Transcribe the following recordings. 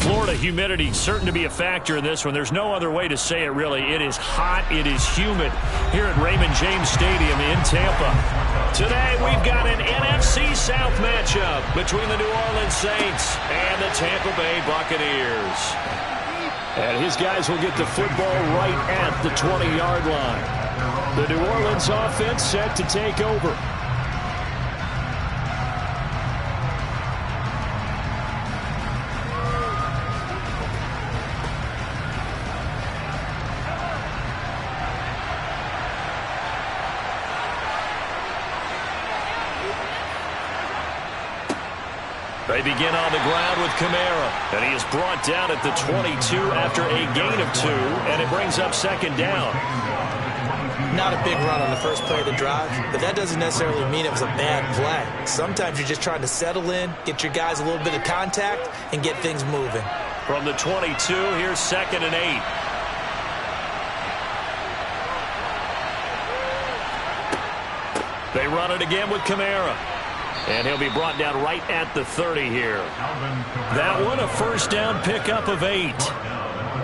Florida humidity certain to be a factor in this one. There's no other way to say it, really. It is hot. It is humid here at Raymond James Stadium in Tampa. Today, we've got an NFC South matchup between the New Orleans Saints and the Tampa Bay Buccaneers. And his guys will get the football right at the 20-yard line. The New Orleans offense set to take over. They begin on the ground with Kamara, and he is brought down at the 22 after a gain of 2, and it brings up second down. Not a big run on the first play of the drive, but that doesn't necessarily mean it was a bad play. Sometimes you're just trying to settle in, get your guys a little bit of contact, and get things moving. From the 22, here's 2nd and 8. They run it again with Kamara. And he'll be brought down right at the 30 here. That one, a first down pickup of 8.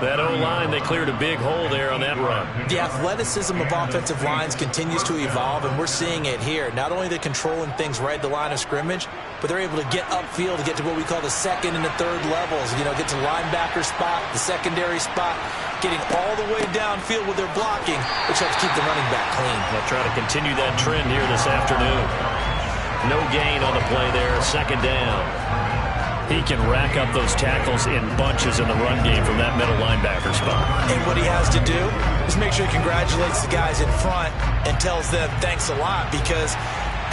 That O-line, they cleared a big hole there on that run. The athleticism of offensive lines continues to evolve, and we're seeing it here. Not only are they controlling things right at the line of scrimmage, but they're able to get upfield to get to what we call the second and the third levels. You know, get to the linebacker spot, the secondary spot, getting all the way downfield with their blocking, which helps keep the running back clean. They'll try to continue that trend here this afternoon. No gain on the play there, second down. He can rack up those tackles in bunches in the run game from that middle linebacker spot. And what he has to do is make sure he congratulates the guys in front and tells them thanks a lot, because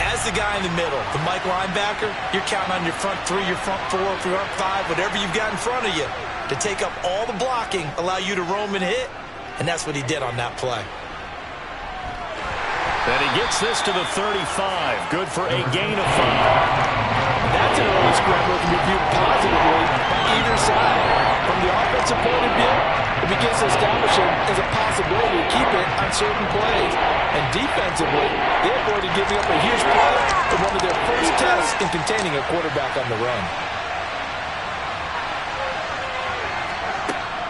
as the guy in the middle, the Mike linebacker, you're counting on your front 3, your front 4, your front 5, whatever you've got in front of you to take up all the blocking, allow you to roam and hit, and that's what he did on that play. And he gets this to the 35. Good for a gain of 5. That's an early scramble that can be viewed positively by either side. From the offensive point of view, it begins to establish him as a possibility to keep it on certain plays. And defensively, they avoided giving up a huge play in one of their first tests in containing a quarterback on the run.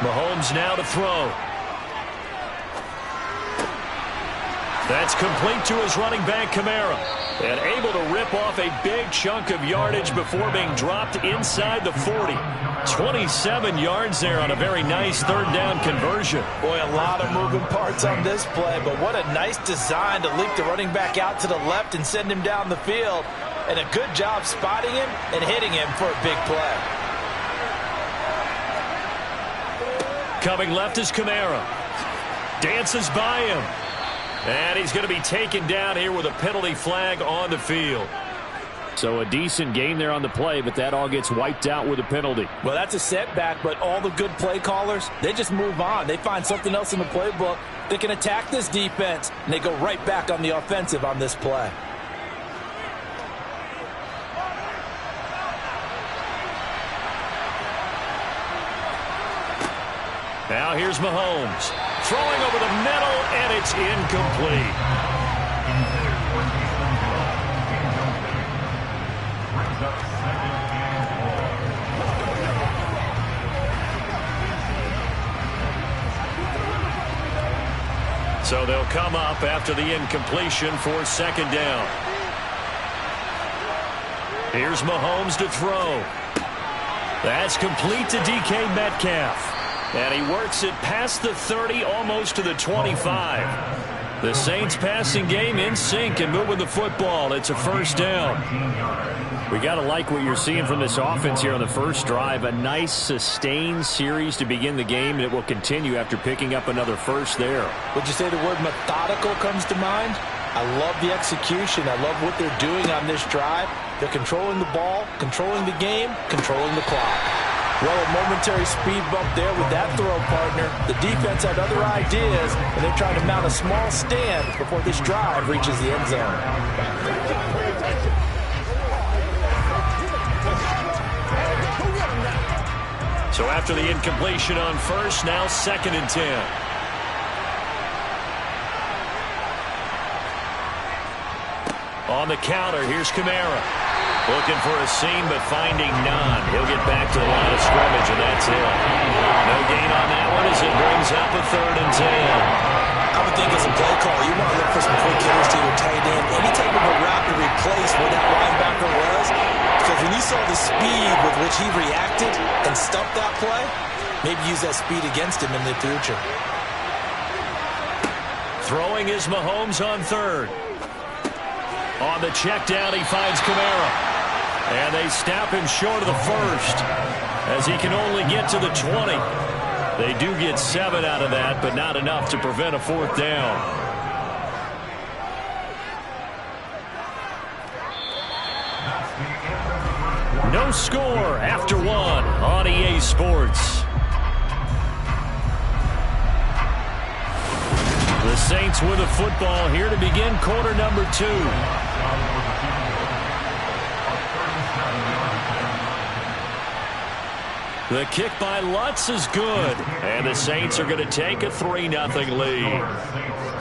Mahomes now to throw. That's complete to his running back, Kamara. And able to rip off a big chunk of yardage before being dropped inside the 40. 27 yards there on a very nice third down conversion. Boy, a lot of moving parts on this play, but what a nice design to leak the running back out to the left and send him down the field. And a good job spotting him and hitting him for a big play. Coming left is Kamara. Dances by him. And he's going to be taken down here with a penalty flag on the field. So a decent gain there on the play, but that all gets wiped out with a penalty. Well, that's a setback, but all the good play callers, they just move on. They find something else in the playbook. They can attack this defense, and they go right back on the offensive on this play. Now here's Mahomes. Throwing over the middle, and it's incomplete. So they'll come up after the incompletion for second down. Here's Mahomes to throw. That's complete to DK Metcalf. And he works it past the 30, almost to the 25. The Saints passing game in sync and moving the football. It's a first down. We got to like what you're seeing from this offense here on the first drive. A nice sustained series to begin the game, and it will continue after picking up another first there. Would you say the word methodical comes to mind? I love the execution. I love what they're doing on this drive. They're controlling the ball, controlling the game, controlling the clock. Well, a momentary speed bump there with that throw, partner. The defense had other ideas, and they're trying to mount a small stand before this drive reaches the end zone. So after the incompletion on first, now second and 10. On the counter, here's Kamara. Looking for a seam, but finding none. He'll get back to the line of scrimmage, and that's it. No gain on that one as it brings up a third and 10. I would think as a play call, you want to look for some quick hitters to your tight end. Any type of a route to replace where that linebacker was. Because when you saw the speed with which he reacted and stuffed that play, maybe use that speed against him in the future. Throwing is Mahomes on third. On the check down, he finds Kamara. And they snap him short of the first as he can only get to the 20. They do get 7 out of that, but not enough to prevent a fourth down. No score after 1 on EA Sports. The Saints with the football here to begin quarter number 2. The kick by Lutz is good, and the Saints are going to take a 3-0 lead.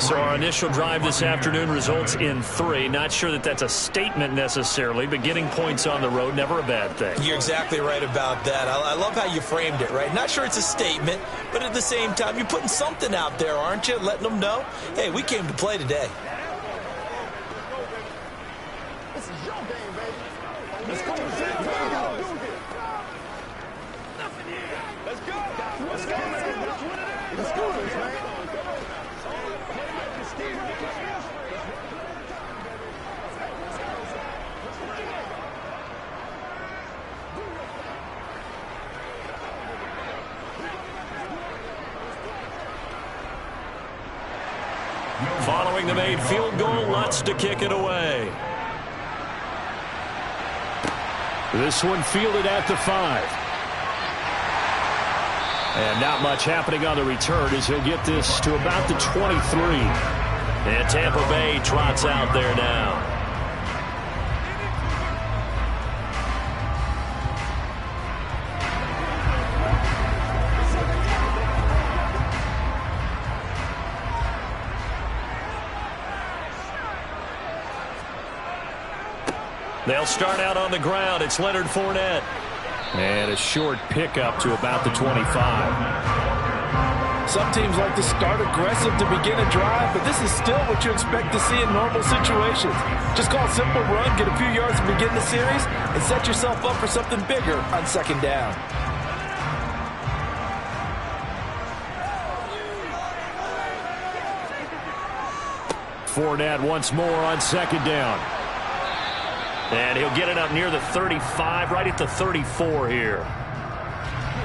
So our initial drive this afternoon results in 3. Not sure that that's a statement necessarily, but getting points on the road, never a bad thing. You're exactly right about that. I love how you framed it, right? Not sure it's a statement, but at the same time, you're putting something out there, aren't you? Letting them know, hey, we came to play today. This is your game, baby. Let's go. Let's go, man. Let's go, man. Following the made field goal, Lutz to kick it away. This one fielded at the 5. And not much happening on the return as he'll get this to about the 23. And Tampa Bay trots out there now. They'll start out on the ground. It's Leonard Fournette. And a short pickup to about the 25. Some teams like to start aggressive to begin a drive, but this is still what you expect to see in normal situations. Just call a simple run, get a few yards to begin the series, and set yourself up for something bigger on second down. Fournette once more on second down. And he'll get it up near the 35, right at the 34 here.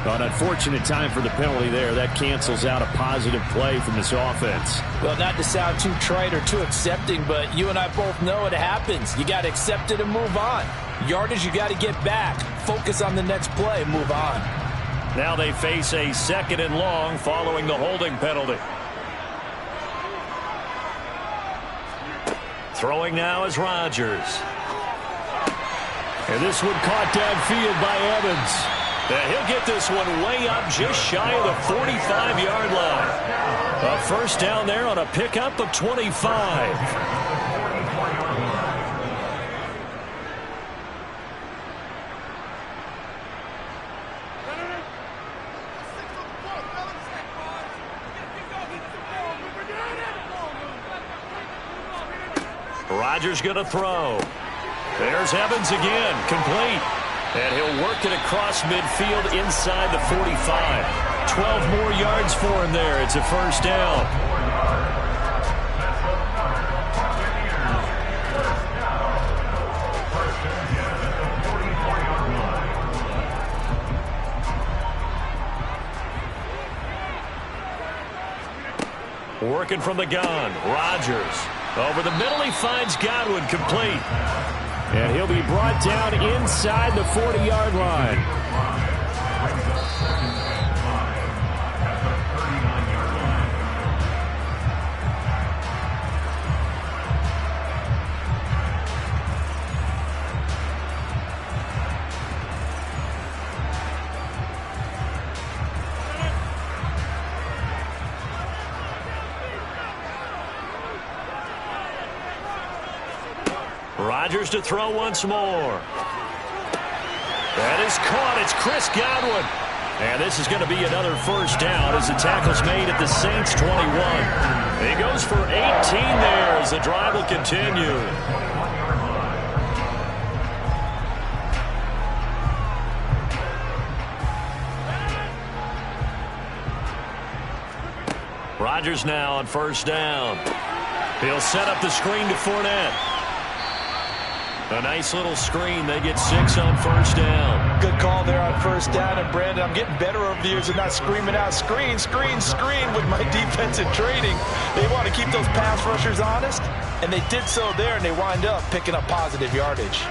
An unfortunate time for the penalty there. That cancels out a positive play from this offense. Well, not to sound too trite or too accepting, but you and I both know it happens. You got to accept it and move on. Yardage, you got to get back. Focus on the next play, move on. Now they face a 2nd and long following the holding penalty. Throwing now is Rodgers. And this one caught downfield by Evans. And he'll get this one way up just shy of the 45-yard line. A first down there on a pickup of 25. Rodgers going to throw. There's Evans again, complete. And he'll work it across midfield inside the 45. 12 more yards for him there. It's a first down. Working from the gun, Rodgers. Over the middle, he finds Godwin, complete. And he'll be brought down inside the 40-yard line. Rodgers to throw once more. That is caught. It's Chris Godwin. And this is going to be another first down as the tackle's made at the Saints' 21. He goes for 18 there as the drive will continue. Rodgers now on first down. He'll set up the screen to Fournette. A nice little screen. They get 6 on first down. Good call there on first down. And, Brandon, I'm getting better over the years of not screaming out, screen, screen, screen with my defensive training. They want to keep those pass rushers honest, and they did so there, and they wind up picking up positive yardage.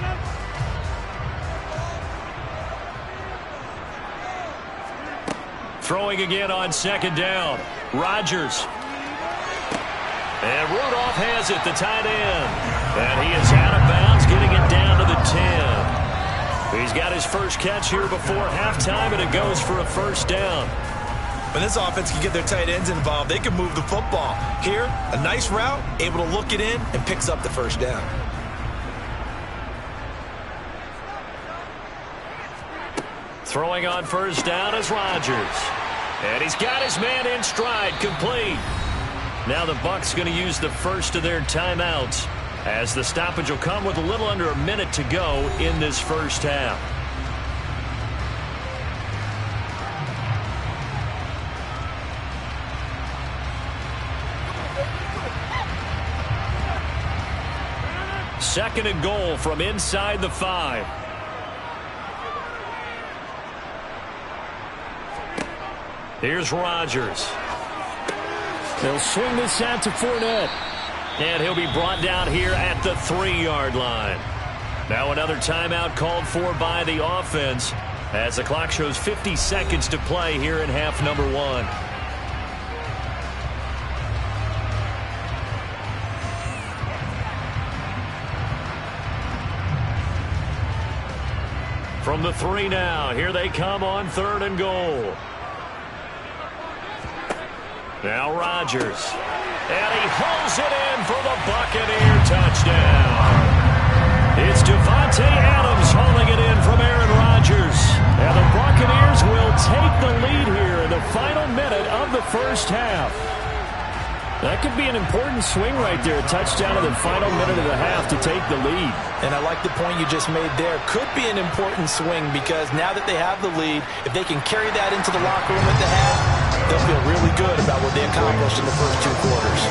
Throwing again on second down. Rodgers. And Rudolph has it, the tight end. And he is out of bounds, getting it down to the 10. He's got his first catch here before halftime, and it goes for a first down. When this offense can get their tight ends involved, they can move the football. Here, a nice route, able to look it in, and picks up the first down. Throwing on first down is Rodgers. And he's got his man in stride, complete. Now the Bucs going to use the first of their timeouts, as the stoppage will come with a little under a minute to go in this first half. Second and goal from inside the 5. Here's Rodgers. They'll swing this out to Fournette. And he'll be brought down here at the 3-yard line. Now another timeout called for by the offense, as the clock shows 50 seconds to play here in half number 1. From the 3 now, here they come on third and goal. Now Rodgers. And he hauls it in for the Buccaneer touchdown. It's Devontae Adams hauling it in from Aaron Rodgers. And the Buccaneers will take the lead here in the final minute of the first half. That could be an important swing right there. A touchdown in the final minute of the half to take the lead. And I like the point you just made there. Could be an important swing because now that they have the lead, if they can carry that into the locker room at the half, they'll feel really good about what they accomplished in the first 2 quarters.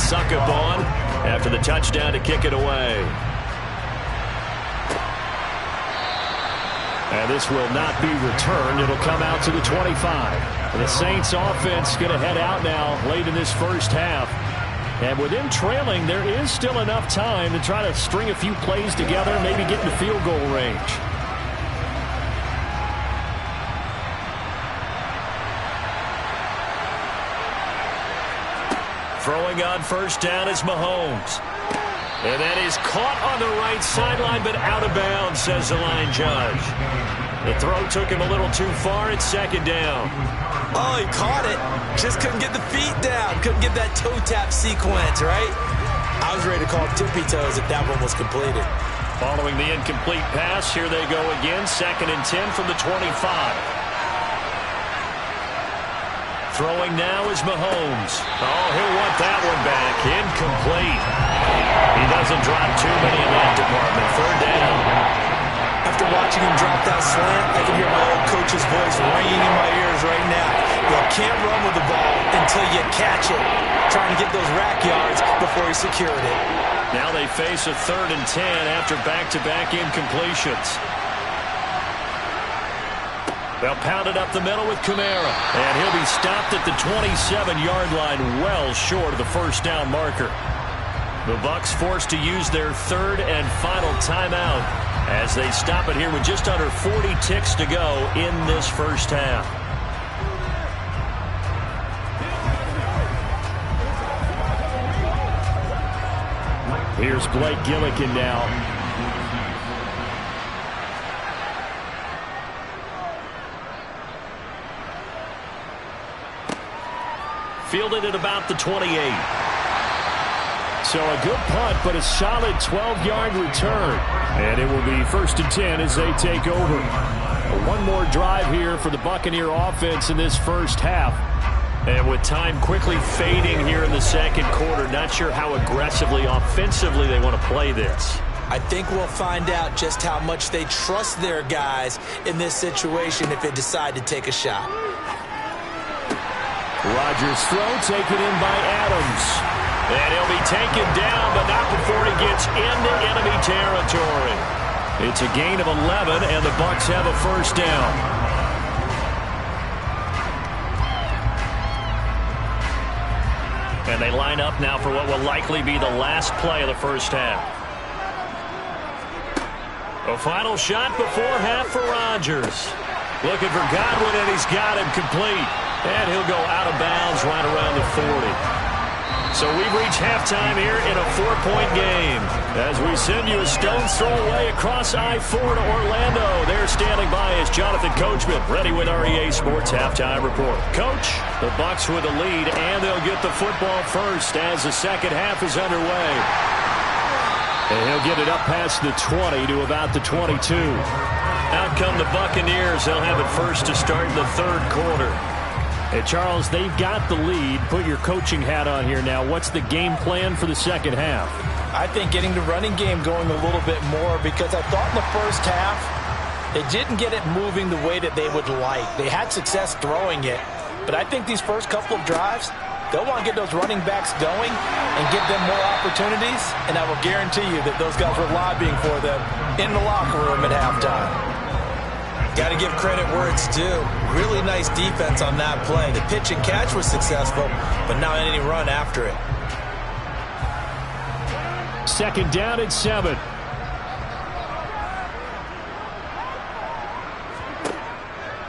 suck up on after the touchdown to kick it away. And this will not be returned. It'll come out to the 25. The Saints offense going to head out now late in this first half. And with them trailing, there is still enough time to try to string a few plays together, maybe get in the field goal range. Throwing on first down is Mahomes. And that is caught on the right sideline, but out of bounds, says the line judge. The throw took him a little too far. It's second down. Oh, he caught it. Just couldn't get the feet down. Couldn't get that toe tap sequence, right? I was ready to call tippy toes if that one was completed. Following the incomplete pass, here they go again. 2nd and 10 from the 25. Throwing now is Mahomes. Oh, he'll want that one back. Incomplete. He doesn't drop too many in that department. 3rd down. After watching him drop that slant, I can hear my old coach's voice ringing in my ears right now. You can't run with the ball until you catch it. Trying to get those rack yards before he secured it. Now they face a 3rd and 10 after back-to-back incompletions. They'll pound it up the middle with Kamara. And he'll be stopped at the 27-yard line, well short of the first down marker. The Bucs forced to use their 3rd and final timeout as they stop it here with just under 40 ticks to go in this first half. Here's Blake Gillikin now. Fielded at about the 28. So a good punt, but a solid 12-yard return. And it will be 1st and 10 as they take over. One more drive here for the Buccaneer offense in this first half. And with time quickly fading here in the second quarter, not sure how aggressively, offensively they want to play this. I think we'll find out just how much they trust their guys in this situation if they decide to take a shot. Rodgers' throw taken in by Adams. And he'll be taken down, but not before he gets into enemy territory. It's a gain of 11, and the Bucs have a first down. And they line up now for what will likely be the last play of the first half. A final shot before half for Rodgers. Looking for Godwin, and he's got him complete. And he'll go out of bounds right around the 40. So we've reached halftime here in a 4-point game. As we send you a stone's throw away across I-4 to Orlando. There standing by is Jonathan Coachman, ready with our EA Sports Halftime Report. Coach, the Bucs with the lead, and they'll get the football first as the second half is underway. And he'll get it up past the 20 to about the 22. Out come the Buccaneers. They'll have it first to start in the 3rd quarter. Hey, Charles, they've got the lead. Put your coaching hat on here now. What's the game plan for the second half? I think getting the running game going a little bit more, because I thought in the first half they didn't get it moving the way that they would like. They had success throwing it, but I think these first couple of drives, they'll want to get those running backs going and give them more opportunities, and I will guarantee you that those guys were lobbying for them in the locker room at halftime. Got to give credit where it's due. Really nice defense on that play. The pitch and catch was successful, but not any run after it. 2nd down and 7.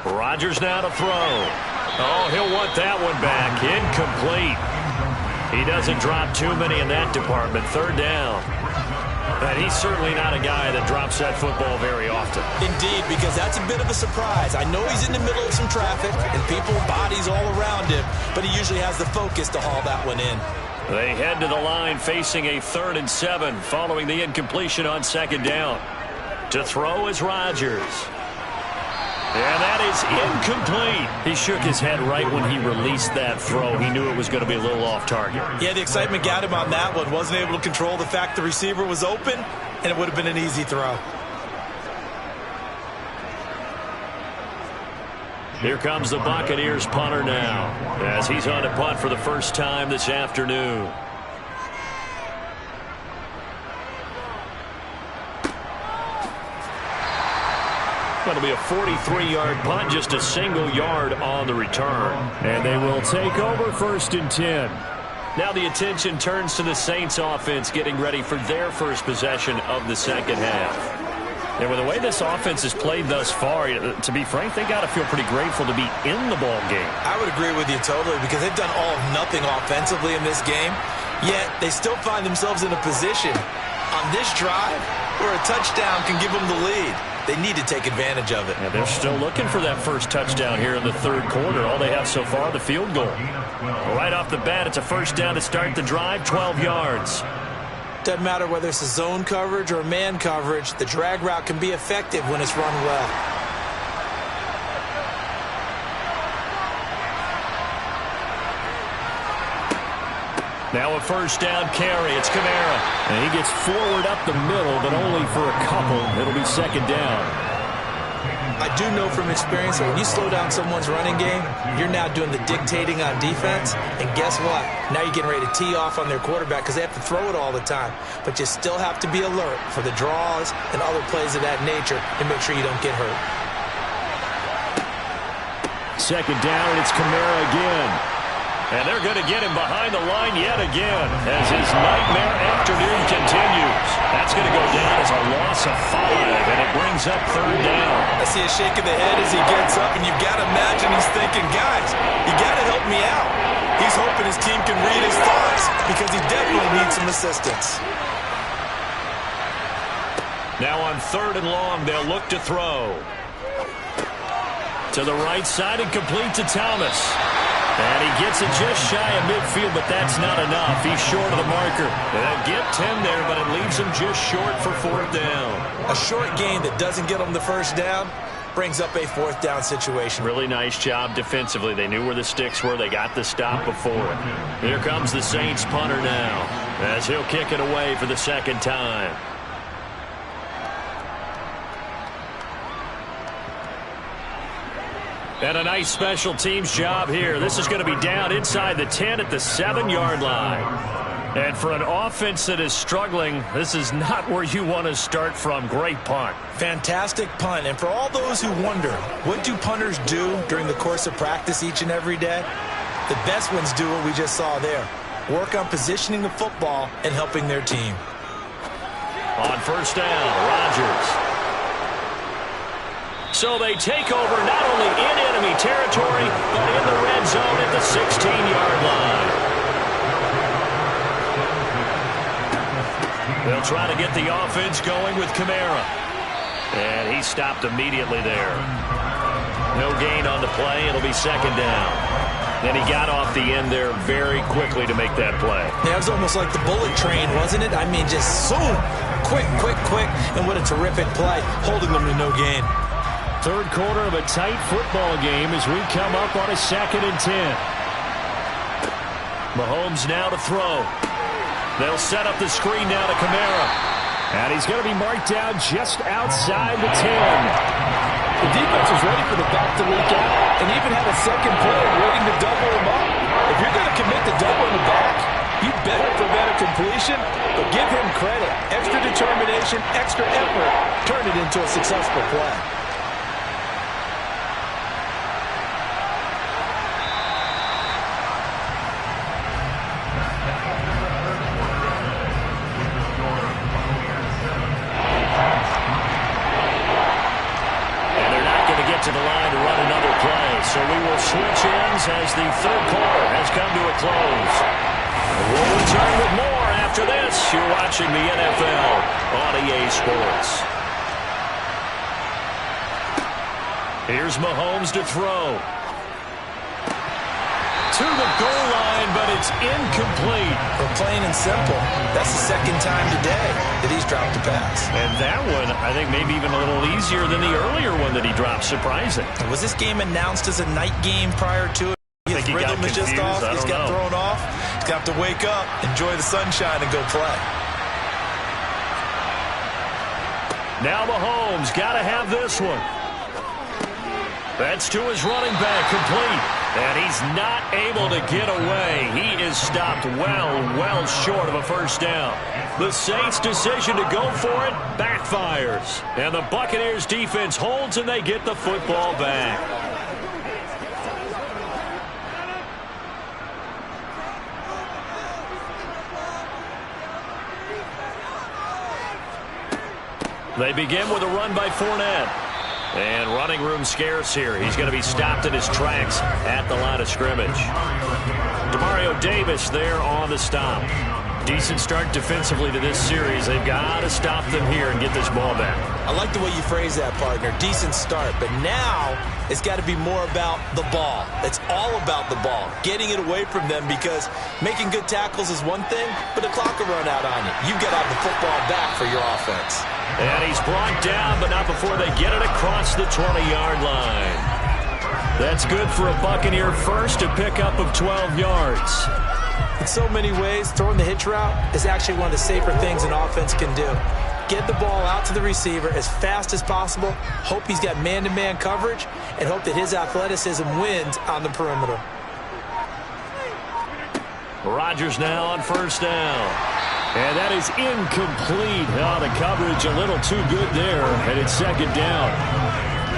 Rodgers now to throw. Oh, he'll want that one back. Incomplete. He doesn't drop too many in that department. 3rd down. And he's certainly not a guy that drops that football very often. Indeed, because that's a bit of a surprise. I know he's in the middle of some traffic and people, bodies all around him, but he usually has the focus to haul that one in. They head to the line facing a 3rd and 7 following the incompletion on 2nd down. To throw is Rodgers. And that is incomplete. He shook his head right when he released that throw. He knew it was going to be a little off target. Yeah, the excitement got him on that one. Wasn't able to control the fact the receiver was open, and it would have been an easy throw. Here comes the Buccaneers punter now, as he's on to punt for the first time this afternoon. It'll be a 43-yard punt, just a single yard on the return. And they will take over 1st and 10. Now the attention turns to the Saints offense getting ready for their first possession of the second half. And with the way this offense has played thus far, to be frank, they got to feel pretty grateful to be in the ball game. I would agree with you totally because they've done all of nothing offensively in this game, yet they still find themselves in a position on this drive where a touchdown can give them the lead. They need to take advantage of it. And they're still looking for that first touchdown here in the 3rd quarter. All they have so far, the field goal. Right off the bat, it's a first down to start the drive, 12 yards. Doesn't matter whether it's a zone coverage or man coverage, the drag route can be effective when it's run well. Now a first down carry. It's Kamara. And he gets forward up the middle, but only for a couple. It'll be 2nd down. I do know from experience that when you slow down someone's running game, you're now doing the dictating on defense. And guess what? Now you're getting ready to tee off on their quarterback because they have to throw it all the time. But you still have to be alert for the draws and other plays of that nature to make sure you don't get hurt. 2nd down, and it's Kamara again. And they're going to get him behind the line yet again as his nightmare afternoon continues. That's going to go down as a loss of 5, and it brings up 3rd down. I see a shake of the head as he gets up, and you've got to imagine he's thinking, guys, you got to help me out. He's hoping his team can read his thoughts because he definitely needs some assistance. Now on 3rd and long, they'll look to throw. To the right side and complete to Thomas. And he gets it just shy of midfield, but that's not enough. He's short of the marker. They'll get 10 there, but it leaves him just short for 4th down. A short gain that doesn't get him the first down brings up a 4th down situation. Really nice job defensively. They knew where the sticks were. They got the stop before it. Here comes the Saints punter now as he'll kick it away for the 2nd time. And a nice special teams job here. This is going to be down inside the 10 at the 7-yard line. And for an offense that is struggling, this is not where you want to start from. Great punt. Fantastic punt. And for all those who wonder, what do punters do during the course of practice each and every day? The best ones do what we just saw there. Work on positioning the football and helping their team. On 1st down, Rodgers. So they take over not only in enemy territory, but in the red zone at the 16-yard line. They'll try to get the offense going with Kamara. And he stopped immediately there. No gain on the play. It'll be 2nd down. Then he got off the end there very quickly to make that play. Yeah, it was almost like the bullet train, wasn't it? I mean, just zoom. Quick, quick, quick. And what a terrific play, holding them to no gain. 3rd quarter of a tight football game as we come up on a 2nd and 10. Mahomes now to throw. They'll set up the screen now to Kamara. And he's going to be marked down just outside the 10. The defense was ready for the back to leak out and even had a second player waiting to double him up. If you're going to commit the double in the back, you better prevent a completion, but give him credit. Extra determination, extra effort. Turn it into a successful play. To the line to run another play. So we will switch ends as the 3rd quarter has come to a close. We'll return with more after this. You're watching the NFL on EA Sports. Here's Mahomes to throw. To the goal line, but it's incomplete. But plain and simple, that's the 2nd time today that he's dropped a pass. And that one, I think, maybe even a little easier than the earlier one that he dropped. Surprising. Was this game announced as a night game prior to it? His rhythm is just off. He's got thrown off. He's got to wake up, enjoy the sunshine, and go play. Now Mahomes got to have this one. That's to his running back, complete. And he's not able to get away. He is stopped well short of a first down. The Saints' decision to go for it backfires. And the Buccaneers' defense holds, and they get the football back. They begin with a run by Fournette. And running room scarce here. He's going to be stopped in his tracks at the line of scrimmage. Demario Davis there on the stop. Decent start defensively to this series. They've got to stop them here and get this ball back. I like the way you phrase that, partner. Decent start. But now it's got to be more about the ball. It's all about the ball. Getting it away from them, because making good tackles is one thing, but the clock will run out on you. You've got to have the football back for your offense. And he's brought down, but not before they get it across the 20-yard line. That's good for a Buccaneer first, a pickup of 12 yards. In so many ways, throwing the hitch route is actually one of the safer things an offense can do. Get the ball out to the receiver as fast as possible, hope he's got man-to-man coverage, and hope that his athleticism wins on the perimeter. Rodgers now on first down. And that is incomplete. Oh, the coverage a little too good there, and it's second down.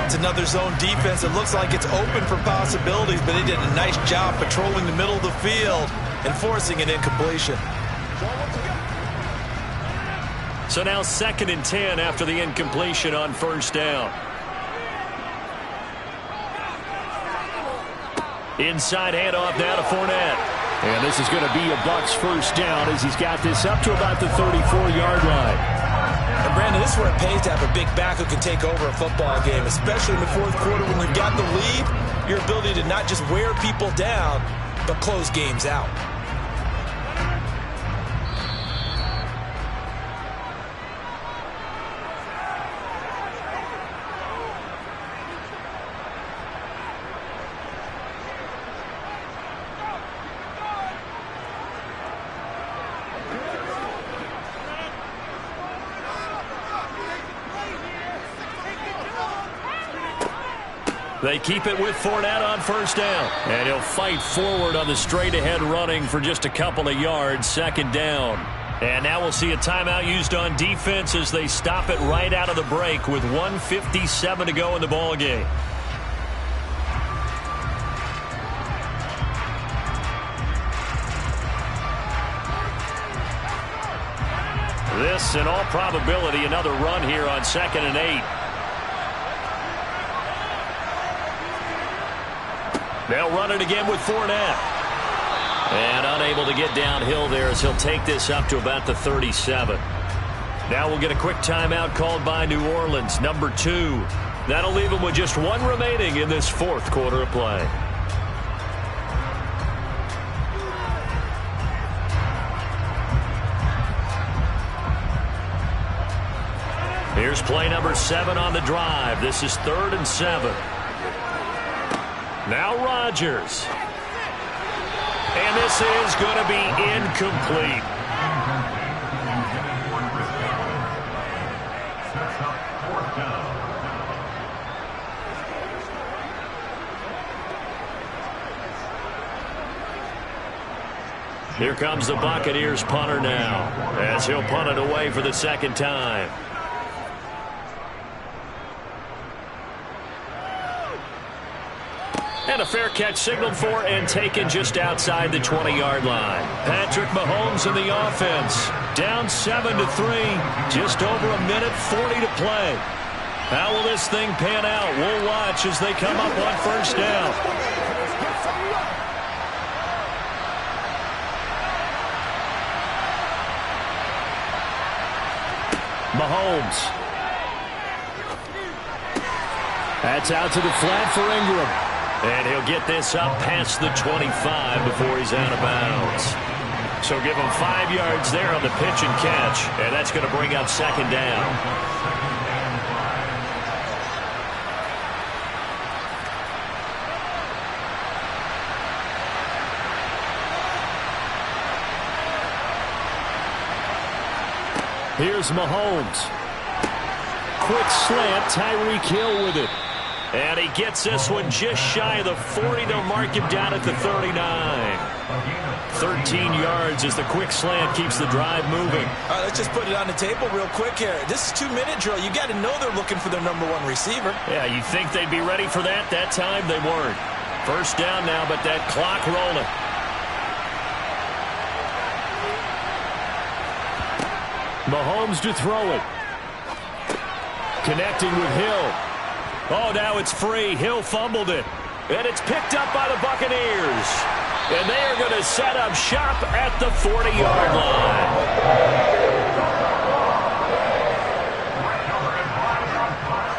It's another zone defense. It looks like it's open for possibilities, but they did a nice job patrolling the middle of the field and forcing an incompletion. So now 2nd and 10 after the incompletion on first down. Inside handoff now to Fournette. And this is going to be a Bucs first down as he's got this up to about the 34-yard line. And Brandon, this is where it pays to have a big back who can take over a football game, especially in the fourth quarter when you've got the lead. Your ability to not just wear people down, but close games out. They keep it with Fournette on first down. And he'll fight forward on the straight-ahead running for just a couple of yards, second down. And now we'll see a timeout used on defense as they stop it right out of the break with 1:57 to go in the ballgame. This, in all probability, another run here on 2nd and 8. They'll run it again with Fournette. And unable to get downhill there as he'll take this up to about the 37. Now we'll get a quick timeout called by New Orleans, number 2. That'll leave them with just one remaining in this fourth quarter of play. Here's play number 7 on the drive. This is 3rd and 7. Now Rodgers. And this is going to be incomplete. Here comes the Buccaneers punter now, as he'll punt it away for the second time. And a fair catch signaled for and taken just outside the 20-yard line. Patrick Mahomes in the offense. Down 7-3. Just over a minute 40 to play. How will this thing pan out? We'll watch as they come up on first down. Mahomes. That's out to the flat for Ingram. And he'll get this up past the 25 before he's out of bounds. So give him 5 yards there on the pitch and catch. And that's going to bring up second down. Here's Mahomes. Quick slant, Tyreek Hill with it. And he gets this one just shy of the 40. They'll mark him down at the 39. 13 yards as the quick slant keeps the drive moving. All right, let's just put it on the table real quick here. This is 2-minute drill. You got to know they're looking for their number one receiver. Yeah, you think they'd be ready for that? That time they weren't. First down now, but that clock rolling. Mahomes to throw it. Connecting with Hill. Oh, now it's free. Hill fumbled it. And it's picked up by the Buccaneers. And they are going to set up shop at the 40-yard line.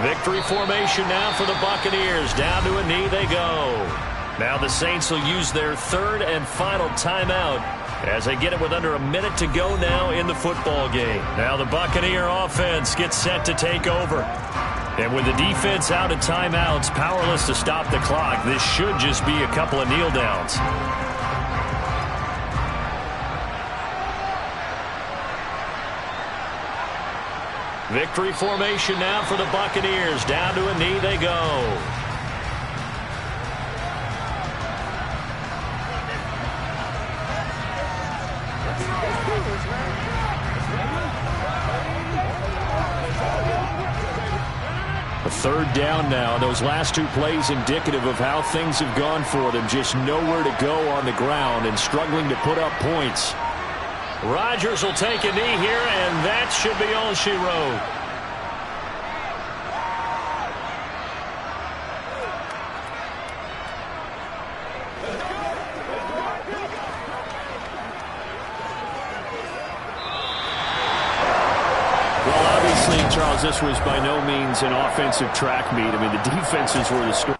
Victory formation now for the Buccaneers. Down to a knee they go. Now the Saints will use their third and final timeout as they get it with under a minute to go now in the football game. Now the Buccaneer offense gets set to take over. And with the defense out of timeouts, powerless to stop the clock, this should just be a couple of kneel downs. Victory formation now for the Buccaneers. Down to a knee they go. A third down now. Those last two plays indicative of how things have gone for them. Just nowhere to go on the ground and struggling to put up points. Rodgers will take a knee here, and that should be all she wrote. Well, obviously, Charles, this was by no means an offensive track meet. I mean, the defenses were the story.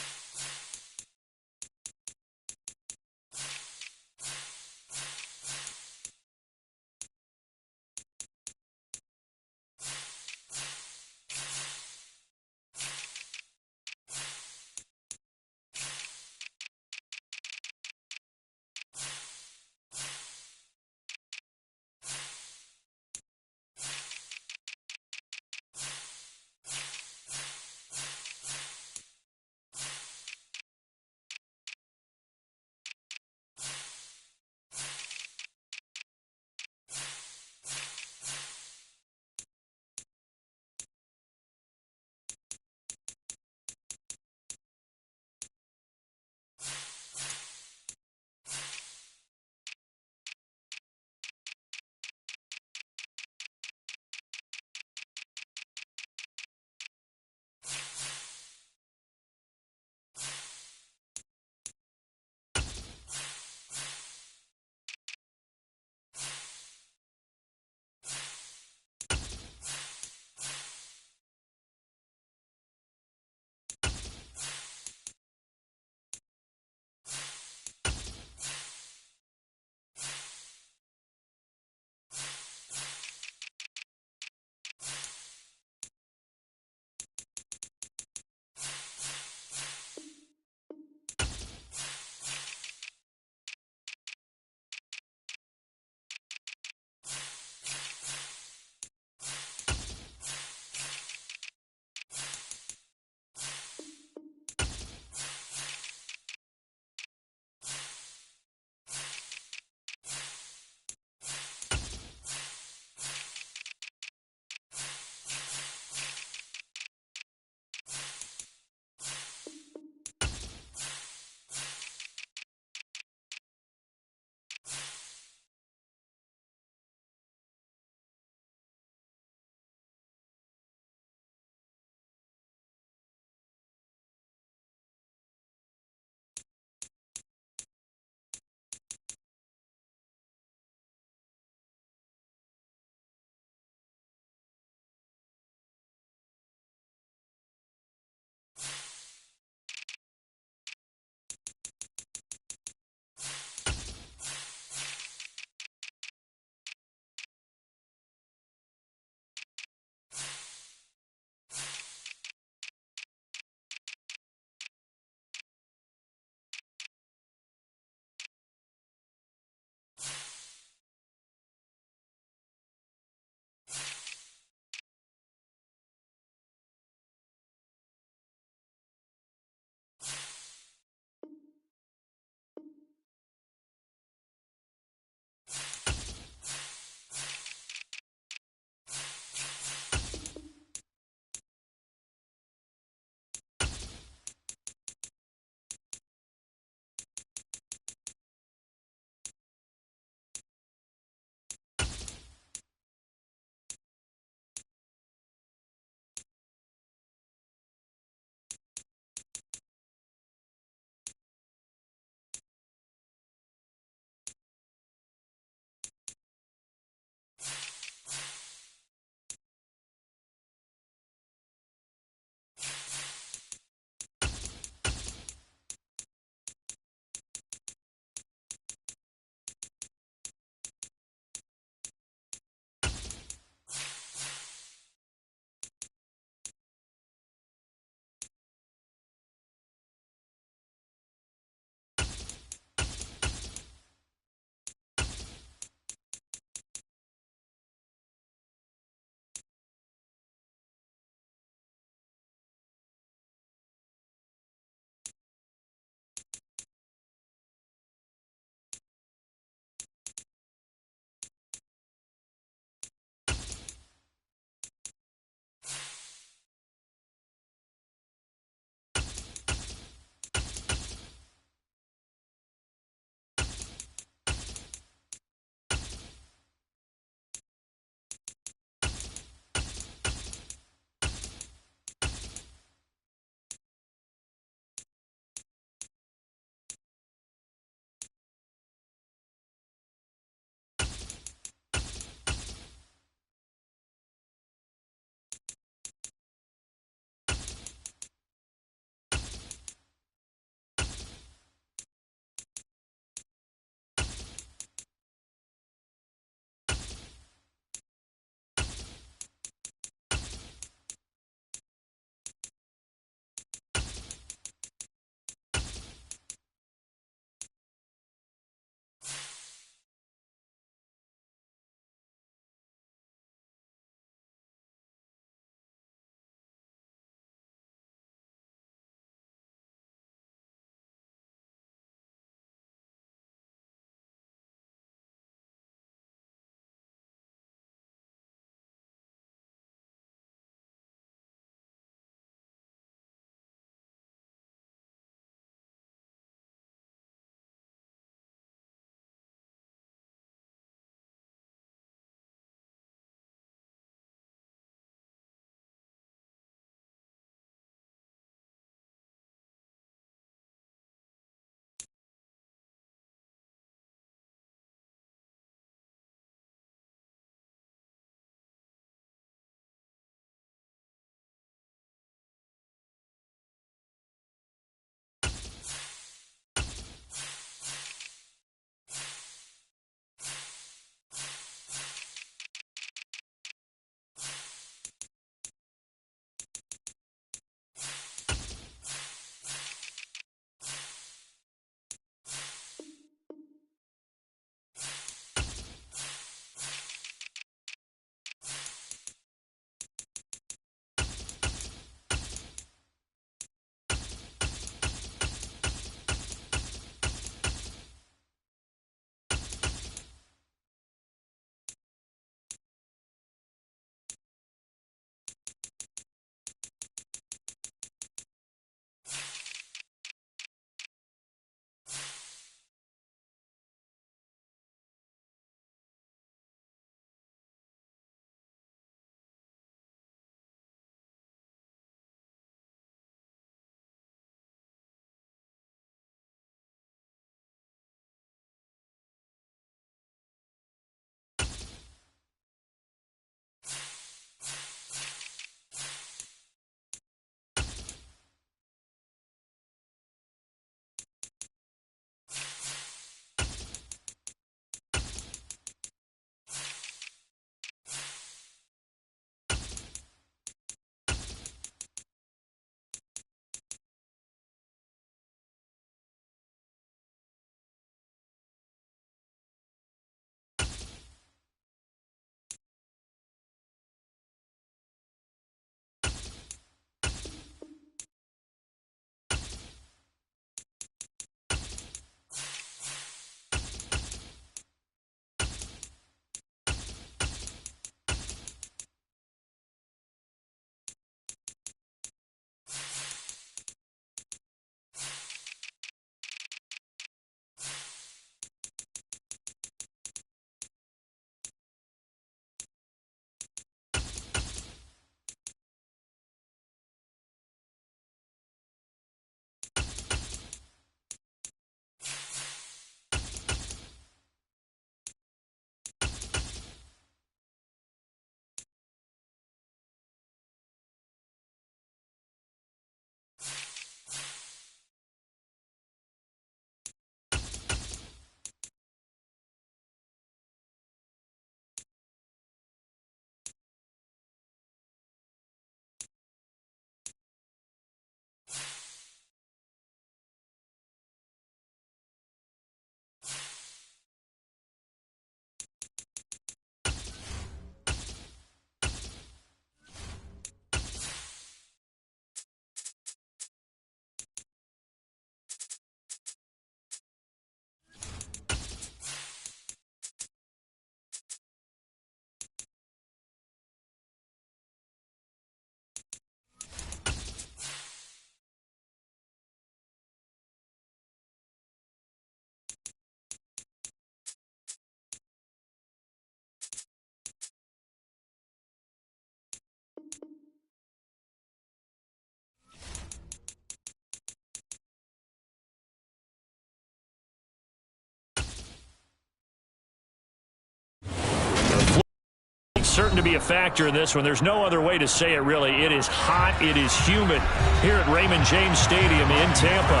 certain to be a factor in this one. There's no other way to say it, really. It is hot. It is humid here at Raymond James Stadium in Tampa.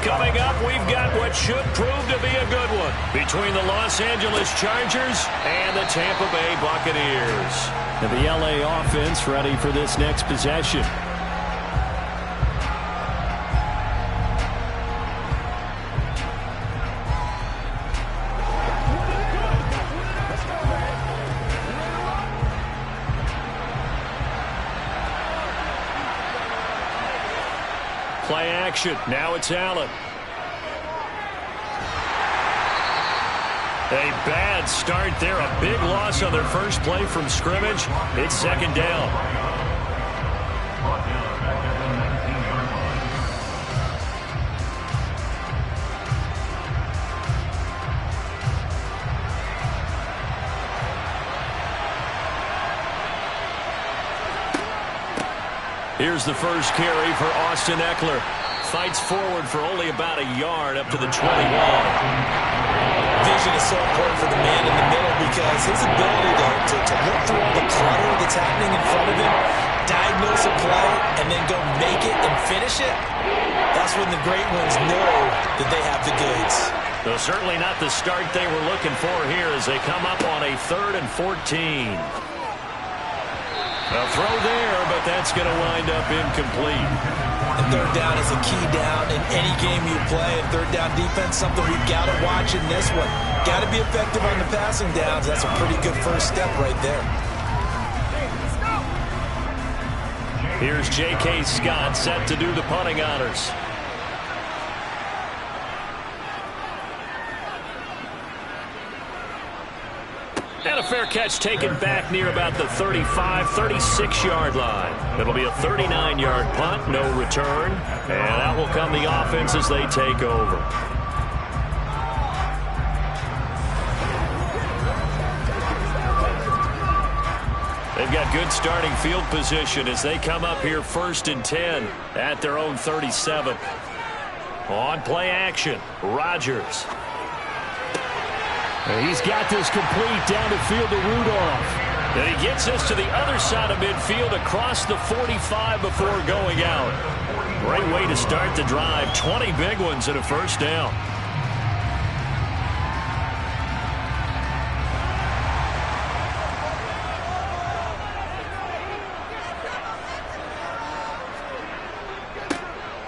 Coming up, we've got what should prove to be a good one between the Los Angeles Chargers and the Tampa Bay Buccaneers. And the LA offense ready for this next possession. Play action. Now it's Allen. A bad start there. A big loss on their first play from scrimmage. It's second down. Here's the first carry for Austin Eckler. Fights forward for only about a yard up to the 21. Vision is so important for the man in the middle because his ability to look through all the clutter that's happening in front of him, diagnose a play, and then go make it and finish it, that's when the great ones know that they have the goods. Though certainly not the start they were looking for here as they come up on a 3rd and 14. A throw there, but that's going to wind up incomplete. And third down is a key down in any game you play. And third down defense, something we've got to watch in this one. Got to be effective on the passing downs. That's a pretty good first step right there. Here's J.K. Scott set to do the punting honors. And a fair catch taken back near about the 35, 36-yard line. It'll be a 39-yard punt, no return. And out will come the offense as they take over. They've got good starting field position as they come up here 1st and 10 at their own 37. On play action, Rodgers. He's got this complete down the field to Rudolph. And he gets this to the other side of midfield across the 45 before going out. Great way to start the drive. 20 big ones and a first down.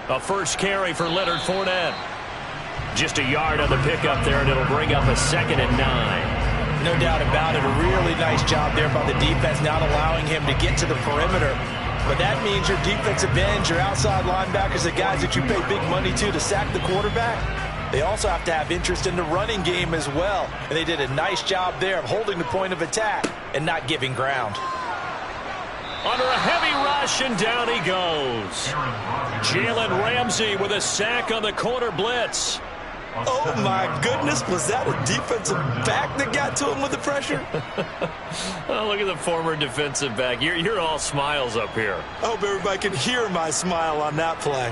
A first carry for Leonard Fournette. Just a yard on the pickup there, and it'll bring up a 2nd and 9. No doubt about it. A really nice job there by the defense, not allowing him to get to the perimeter. But that means your defensive ends, your outside linebackers, the guys that you pay big money to sack the quarterback, they also have to have interest in the running game as well. And they did a nice job there of holding the point of attack and not giving ground. Under a heavy rush, and down he goes. Jalen Ramsey with a sack on the corner blitz. Oh, my goodness. Was that a defensive back that got to him with the pressure? Oh, look at the former defensive back. You're all smiles up here. I hope everybody can hear my smile on that play.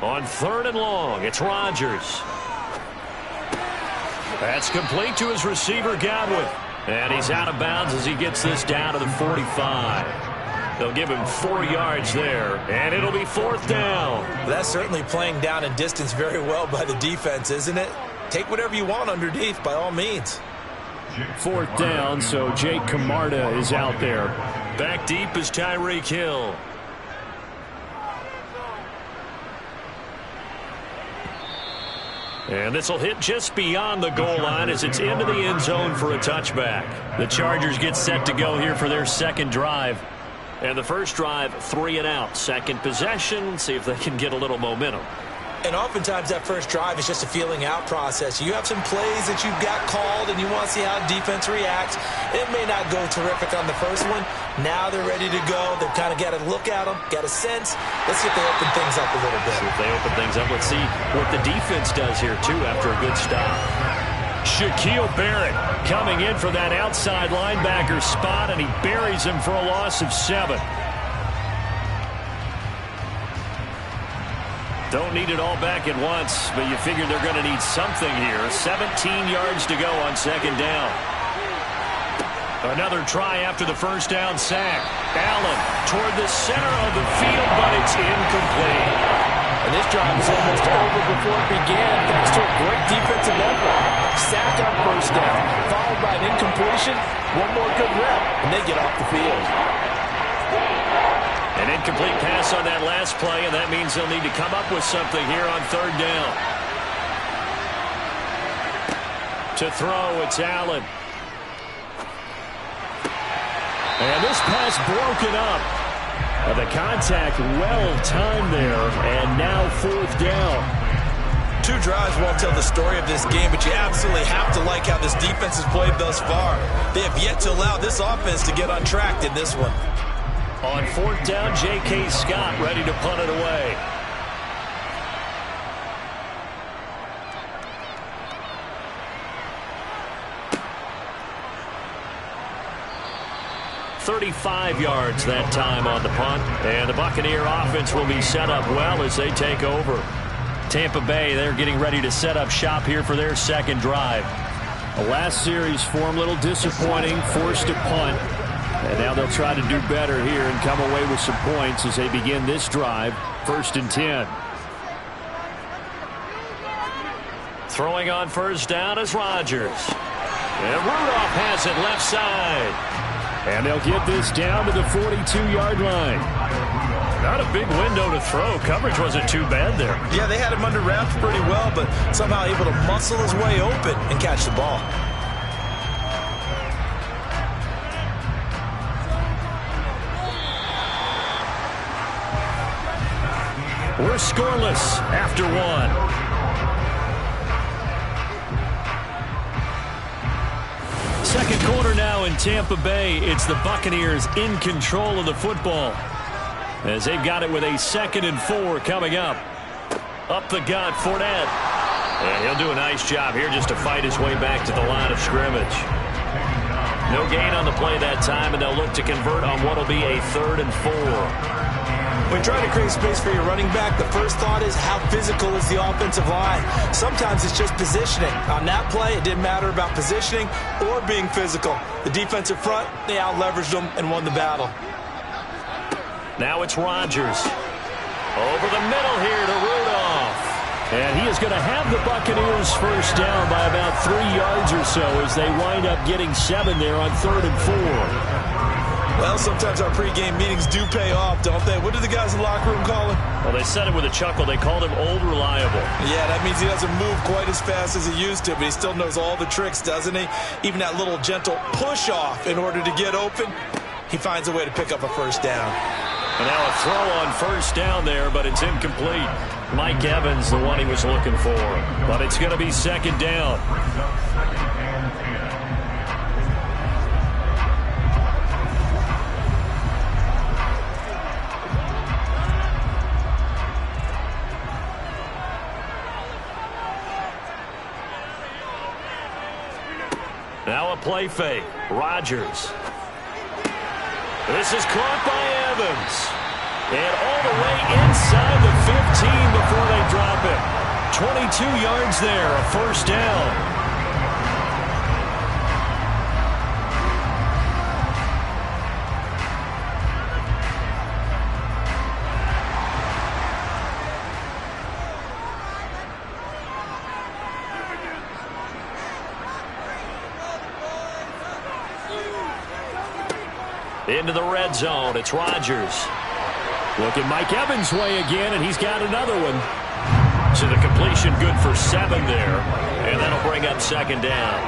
On 3rd and long, it's Rodgers. That's complete to his receiver, Godwin. And he's out of bounds as he gets this down to the 45. They'll give him 4 yards there, and it'll be 4th down. That's certainly playing down and distance very well by the defense, isn't it? Take whatever you want underneath, by all means. 4th down, so Jake Camarda is out there. Back deep is Tyreek Hill. And this will hit just beyond the goal line as it's into the end zone for a touchback. The Chargers get set to go here for their second drive. And the first drive, 3 and out. Second possession, see if they can get a little momentum. And oftentimes that first drive is just a feeling out process. You have some plays that you've got called and you want to see how defense reacts. It may not go terrific on the first one. Now they're ready to go. They've kind of got to look at them, got a sense. Let's see if they open things up a little bit. See if they open things up. Let's see what the defense does here, too, after a good stop. Shaquille Barrett coming in for that outside linebacker spot, and he buries him for a loss of 7. Don't need it all back at once, but you figure they're going to need something here. 17 yards to go on second down. Another try after the first down sack. Allen toward the center of the field, but it's incomplete. And this drive was almost over before it began thanks to a great defensive effort. Sack on first down, followed by an incompletion. One more good rep, and they get off the field. An incomplete pass on that last play, and that means they'll need to come up with something here on third down. To throw, it's Allen. And this pass broken up. The contact well-timed there, and now fourth down. Two drives won't tell the story of this game, but you absolutely have to like how this defense has played thus far. They have yet to allow this offense to get on track in this one. On fourth down, J.K. Scott ready to punt it away. .35 yards that time on the punt. And the Buccaneer offense will be set up well as they take over. Tampa Bay, they're getting ready to set up shop here for their second drive. The last series for them, a little disappointing, forced to punt. And now they'll try to do better here and come away with some points as they begin this drive. 1st and 10. Throwing on first down is Rodgers. And Rudolph has it left side. And they'll get this down to the 42-yard line. Not a big window to throw. Coverage wasn't too bad there. Yeah, they had him under wraps pretty well, but somehow able to muscle his way open and catch the ball. We're scoreless after one. Second quarter now in Tampa Bay. It's the Buccaneers in control of the football as they've got it with a 2nd and 4 coming up. Up the gut, Fournette. And he'll do a nice job here just to fight his way back to the line of scrimmage. No gain on the play that time, and they'll look to convert on what will be a 3rd and 4. When trying to create space for your running back, the first thought is how physical is the offensive line. Sometimes it's just positioning. On that play, it didn't matter about positioning or being physical. The defensive front, they out-leveraged them and won the battle. Now it's Rodgers. Over the middle here to Rudolph. And he is going to have the Buccaneers first down by about 3 yards or so as they wind up getting 7 there on 3rd and 4. Well, sometimes our pregame meetings do pay off, don't they? What do the guys in the locker room call him? Well, they said it with a chuckle. They called him Old Reliable. Yeah, that means he doesn't move quite as fast as he used to, but he still knows all the tricks, doesn't he? Even that little gentle push-off in order to get open, he finds a way to pick up a first down. And now a throw on first down there, but it's incomplete. Mike Evans, the one he was looking for. But it's going to be 2nd down. Now a play fake. Rodgers. This is caught by Evans. And all the way inside the 15 before they drop it. 22 yards there, a first down. Into the red zone, it's Rodgers. Look at Mike Evans' way again, and he's got another one. So the completion good for 7 there, and that'll bring up 2nd down.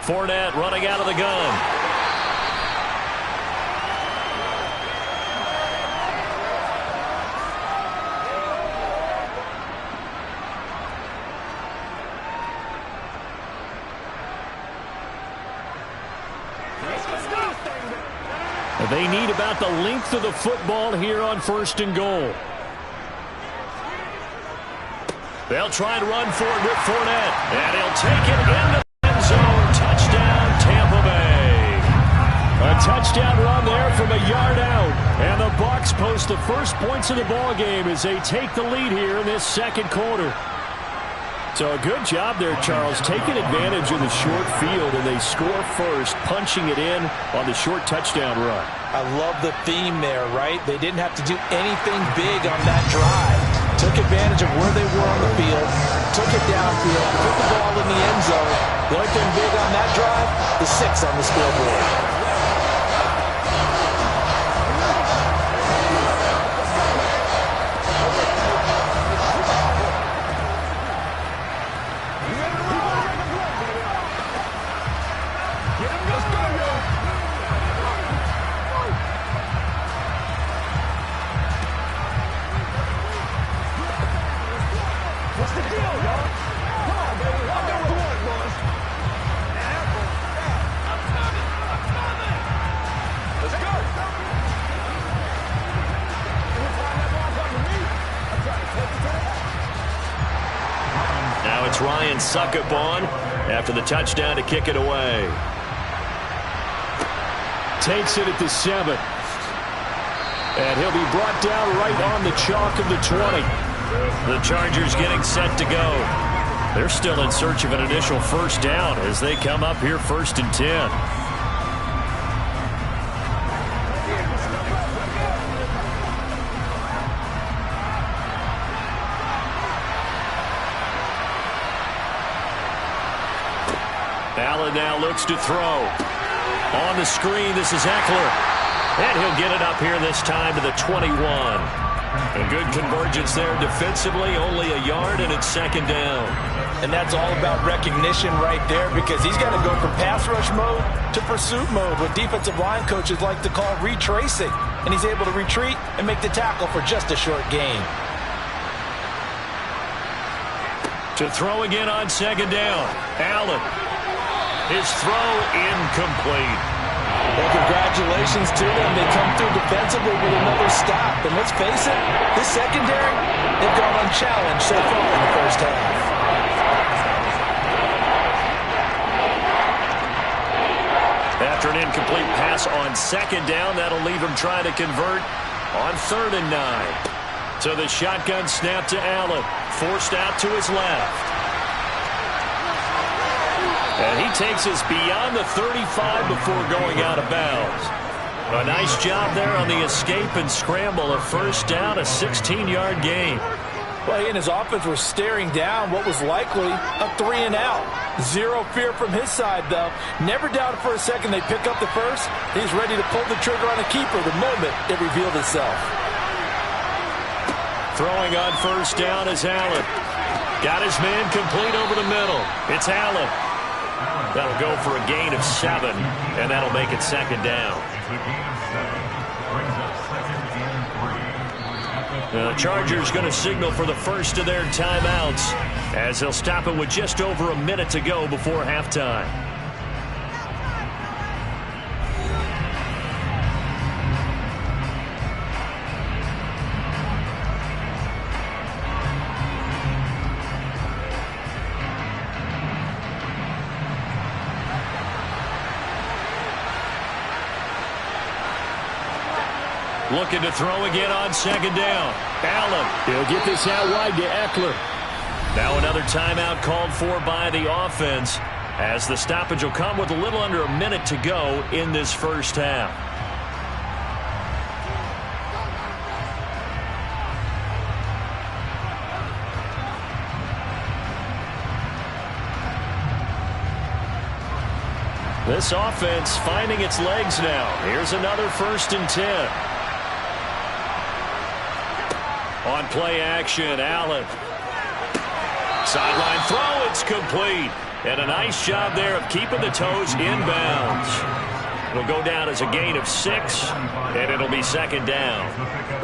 Fournette running out of the gun. They need about the length of the football here on 1st and goal. They'll try and run for it with Fournette. And he'll take it into the end zone. Touchdown, Tampa Bay. A touchdown run there from a yard out. And the Bucs post the first points of the ball game as they take the lead here in this second quarter. So a good job there, Charles, taking advantage of the short field, and they score first, punching it in on the short touchdown run. I love the theme there, right? They didn't have to do anything big on that drive. Took advantage of where they were on the field, took it downfield, put the ball in the end zone. The only thing big on that drive, the 6 on the scoreboard. Ryan suck up on after the touchdown to kick it away. Takes it at the 7. And he'll be brought down right on the chalk of the 20. The Chargers getting set to go. They're still in search of an initial first down as they come up here 1st and 10. Allen now looks to throw. On the screen, this is Eckler. And he'll get it up here this time to the 21. A good convergence there defensively, only a yard, and it's 2nd down. And that's all about recognition right there, because he's got to go from pass rush mode to pursuit mode, what defensive line coaches like to call retracing. And he's able to retreat and make the tackle for just a short gain. To throw again on 2nd down. Allen. His throw incomplete. Well, congratulations to them. They come through defensively with another stop. And let's face it, this secondary, they've gone unchallenged so far in the first half. After an incomplete pass on 2nd down, that'll leave him trying to convert on 3rd and 9. So the shotgun snap to Allen. Forced out to his left. And he takes us beyond the 35 before going out of bounds. A nice job there on the escape and scramble. A first down, a 16-yard gain. Well, he and his offense were staring down what was likely a 3-and-out. Zero fear from his side, though. Never doubted for a second they pick up the first. He's ready to pull the trigger on a keeper the moment it revealed itself. Throwing on 1st down is Allen. Got his man complete over the middle. It's Allen. That'll go for a gain of 7, and that'll make it 2nd down. The Chargers going to signal for the first of their timeouts as they'll stop it with just over a minute to go before halftime. Looking to throw again on 2nd down. Allen. He'll get this out wide to Eckler. Now another timeout called for by the offense as the stoppage will come with a little under a minute to go in this first half. This offense finding its legs now. Here's another 1st and 10. On play action, Allen. Sideline throw, it's complete. And a nice job there of keeping the toes inbounds. It'll go down as a gain of 6, and it'll be 2nd down.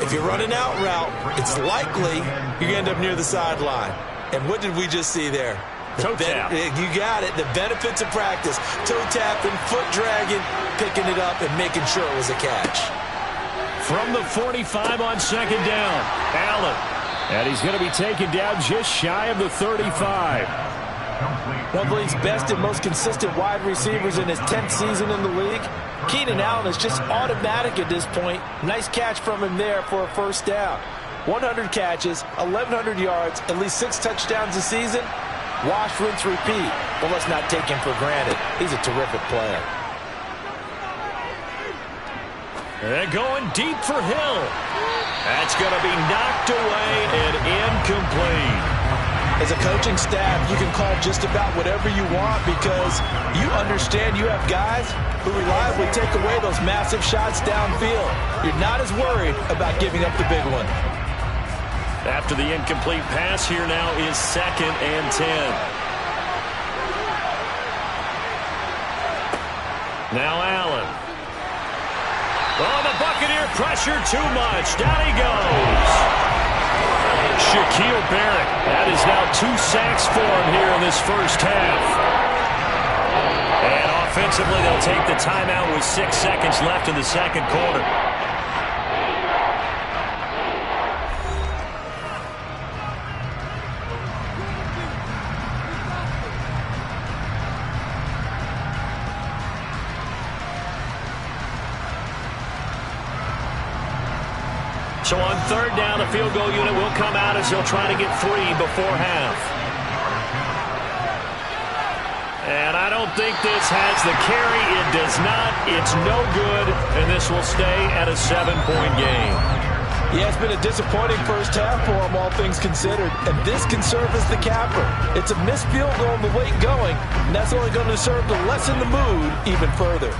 If you're running out route, it's likely you end up near the sideline. And what did we just see there? Toe tap. You got it. The benefits of practice. Toe tapping, foot dragging, picking it up, and making sure it was a catch. From the 45 on 2nd down, Allen. And he's going to be taken down just shy of the 35. One of the league's best and most consistent wide receivers in his 10th season in the league. Keenan Allen is just automatic at this point. Nice catch from him there for a first down. 100 catches, 1,100 yards, at least 6 touchdowns a season. Wash, rinse, repeat. But let's not take him for granted. He's a terrific player. And going deep for Hill. That's going to be knocked away and incomplete. As a coaching staff, you can call just about whatever you want because you understand you have guys who reliably take away those massive shots downfield. You're not as worried about giving up the big one. After the incomplete pass, here now is 2nd and 10. Now Allen. Oh, the Buccaneer pressure too much. Down he goes. Shaquille Barrett. That is now 2 sacks for him here in this first half. And offensively, they'll take the timeout with 6 seconds left in the second quarter. So on 3rd down, the field goal unit will come out as they'll try to get 3 before half. And I don't think this has the carry. It does not. It's no good. And this will stay at a 7-point game. Yeah, it's been a disappointing first half for him, all things considered. And this can serve as the capper. It's a missed field goal in the late going, and that's only going to serve to lessen the mood even further.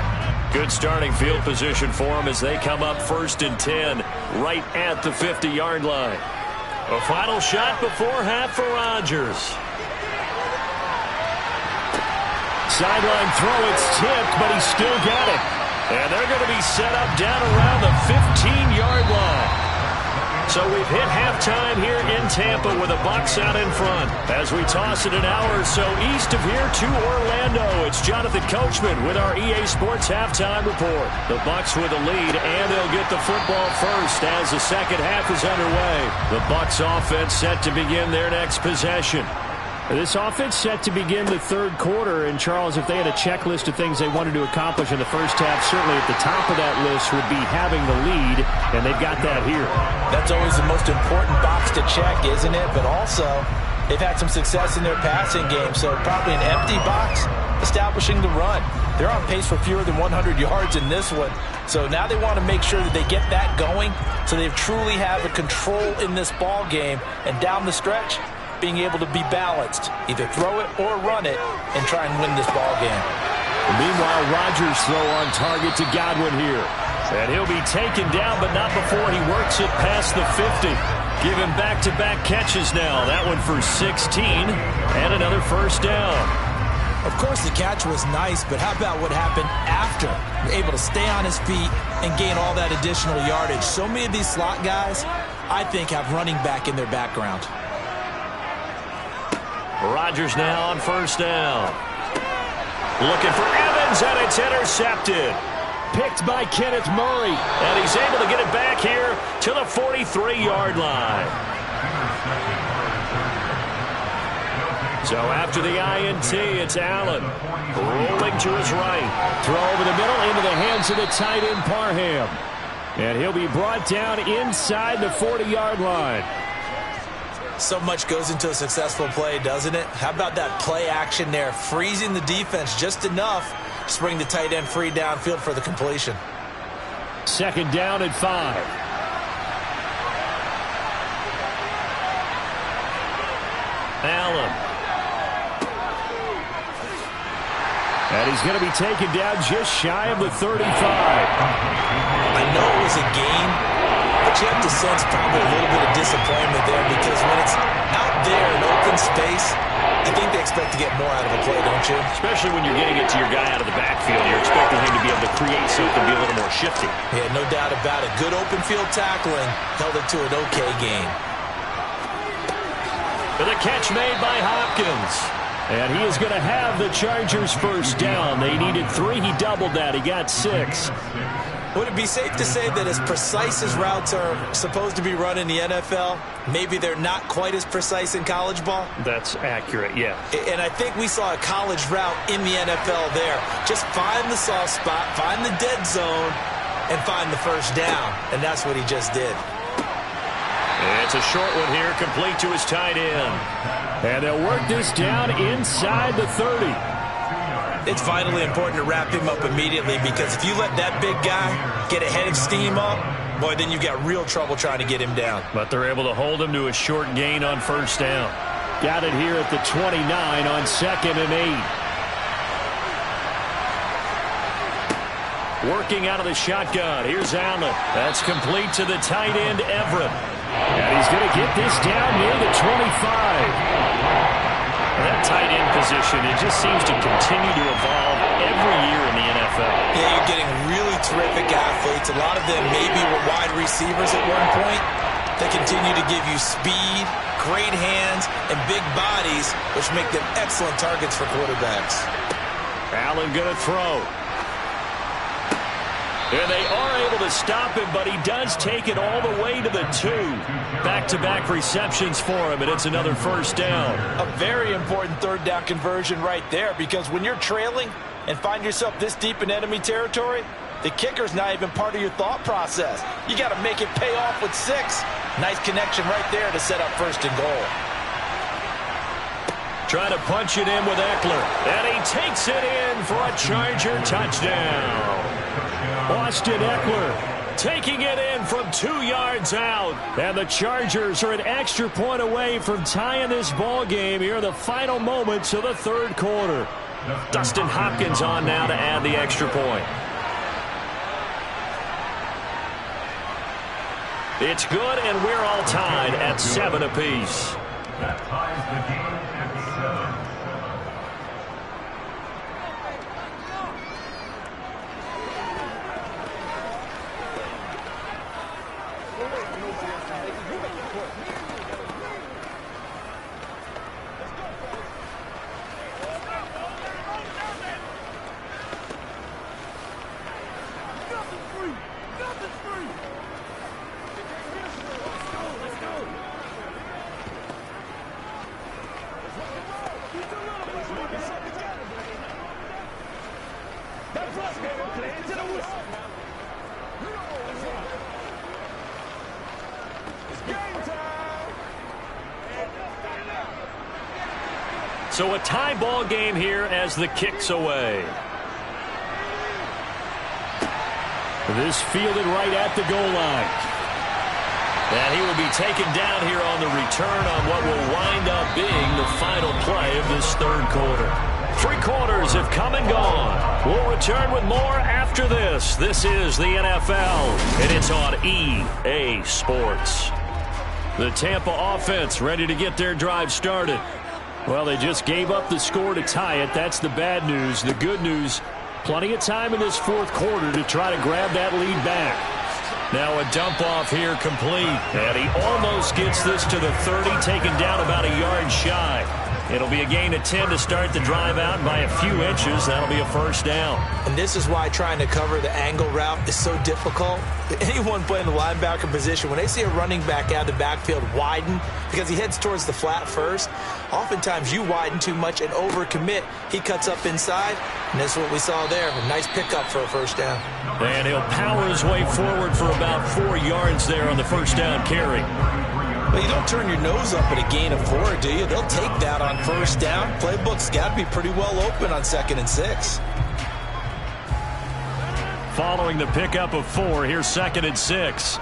Good starting field position for them as they come up 1st and 10 right at the 50-yard line. A final shot before half for Rodgers. Sideline throw, it's tipped, but he still got it. And they're going to be set up down around the 15-yard line. So we've hit halftime here in Tampa with the Bucs out in front. As we toss it an hour or so east of here to Orlando, it's Jonathan Coachman with our EA Sports halftime report. The Bucs with a lead, and they'll get the football first as the second half is underway. The Bucs offense set to begin their next possession. This offense set to begin the 3rd quarter, and Charles, if they had a checklist of things they wanted to accomplish in the first half, certainly at the top of that list would be having the lead, and they've got that here. That's always the most important box to check, isn't it? But also, they've had some success in their passing game, so probably an empty box establishing the run. They're on pace for fewer than 100 yards in this one, so now they want to make sure that they get that going so they truly have a control in this ball game, and down the stretch, being able to be balanced, either throw it or run it, and try and win this ball game. Meanwhile, Rodgers throw on target to Godwin here. And he'll be taken down, but not before he works it past the 50. Give him back-to-back catches now. That one for 16, and another first down. Of course, the catch was nice, but how about what happened after? Able to stay on his feet and gain all that additional yardage. So many of these slot guys, I think, have running back in their background. Rodgers now on 1st down. Looking for Evans, and it's intercepted. Picked by Kenneth Murray. And he's able to get it back here to the 43-yard line. So after the INT, it's Allen. Rolling to his right. Throw over the middle into the hands of the tight end, Parham. And he'll be brought down inside the 40-yard line. So much goes into a successful play, doesn't it? How about that play action there, freezing the defense just enough to bring the tight end free downfield for the completion. 2nd down and 5. Allen. And he's going to be taken down just shy of the 35. I know it was a game, but you have to sense probably a little bit of disappointment there because when it's out there in open space, I think they expect to get more out of a play, don't you? Especially when you're getting it to your guy out of the backfield. You're expecting him to be able to create something, be a little more shifty. Yeah, no doubt about it. Good open field tackling held it to an okay game. With a catch made by Hopkins. And he is going to have the Chargers first down. They needed 3. He doubled that. He got 6. Would it be safe to say that as precise as routes are supposed to be run in the NFL, maybe they're not quite as precise in college ball? That's accurate, yeah. And I think we saw a college route in the NFL there. Just find the soft spot, find the dead zone, and find the first down. And that's what he just did. It's a short one here, complete to his tight end. And they'll work this down inside the 30. It's vitally important to wrap him up immediately, because if you let that big guy get a head of steam up, boy, then you've got real trouble trying to get him down. But they're able to hold him to a short gain on first down. Got it here at the 29 on 2nd and 8. Working out of the shotgun. Here's Allen. That's complete to the tight end, Everett. And he's going to get this down near the 25. That tight end position, it just seems to continue to evolve every year in the NFL. Yeah, you're getting really terrific athletes. A lot of them maybe were wide receivers at one point. They continue to give you speed, great hands, and big bodies, which make them excellent targets for quarterbacks. Allen going to throw. And they are able to stop him, but he does take it all the way to the 2. Back-to-back receptions for him, and it's another first down. A very important third down conversion right there, because when you're trailing and find yourself this deep in enemy territory, the kicker's not even part of your thought process. You got to make it pay off with 6. Nice connection right there to set up first and goal. Trying to punch it in with Eckler. And he takes it in for a Charger touchdown. Austin Eckler taking it in from 2 yards out. And the Chargers are an extra point away from tying this ball game here in the final moments of the third quarter. Dustin Hopkins on now to add the extra point. It's good, and we're all tied at 7 apiece. That ties the game at 7. So a tie ball game here as the kick's away. This fielded right at the goal line. And he will be taken down here on the return on what will wind up being the final play of this third quarter. 3 quarters have come and gone. We'll return with more after this. This is the NFL, and it's on EA Sports. The Tampa offense ready to get their drive started. Well, they just gave up the score to tie it. That's the bad news. The good news, plenty of time in this fourth quarter to try to grab that lead back. Now a dump off here complete. And he almost gets this to the 30, taken down about a yard shy. It'll be a gain of 10 to start the drive out by a few inches. That'll be a first down. And this is why trying to cover the angle route is so difficult. Anyone playing the linebacker position, when they see a running back out of the backfield widen because he heads towards the flat first, oftentimes you widen too much and overcommit. He cuts up inside, and that's what we saw there. A nice pickup for a first down. And he'll power his way forward for about 4 yards there on the first down carry. Well, you don't turn your nose up at a gain of 4, do you? They'll take that on first down. Playbook's got to be pretty well open on 2nd and 6. Following the pickup of 4, here's 2nd and 6.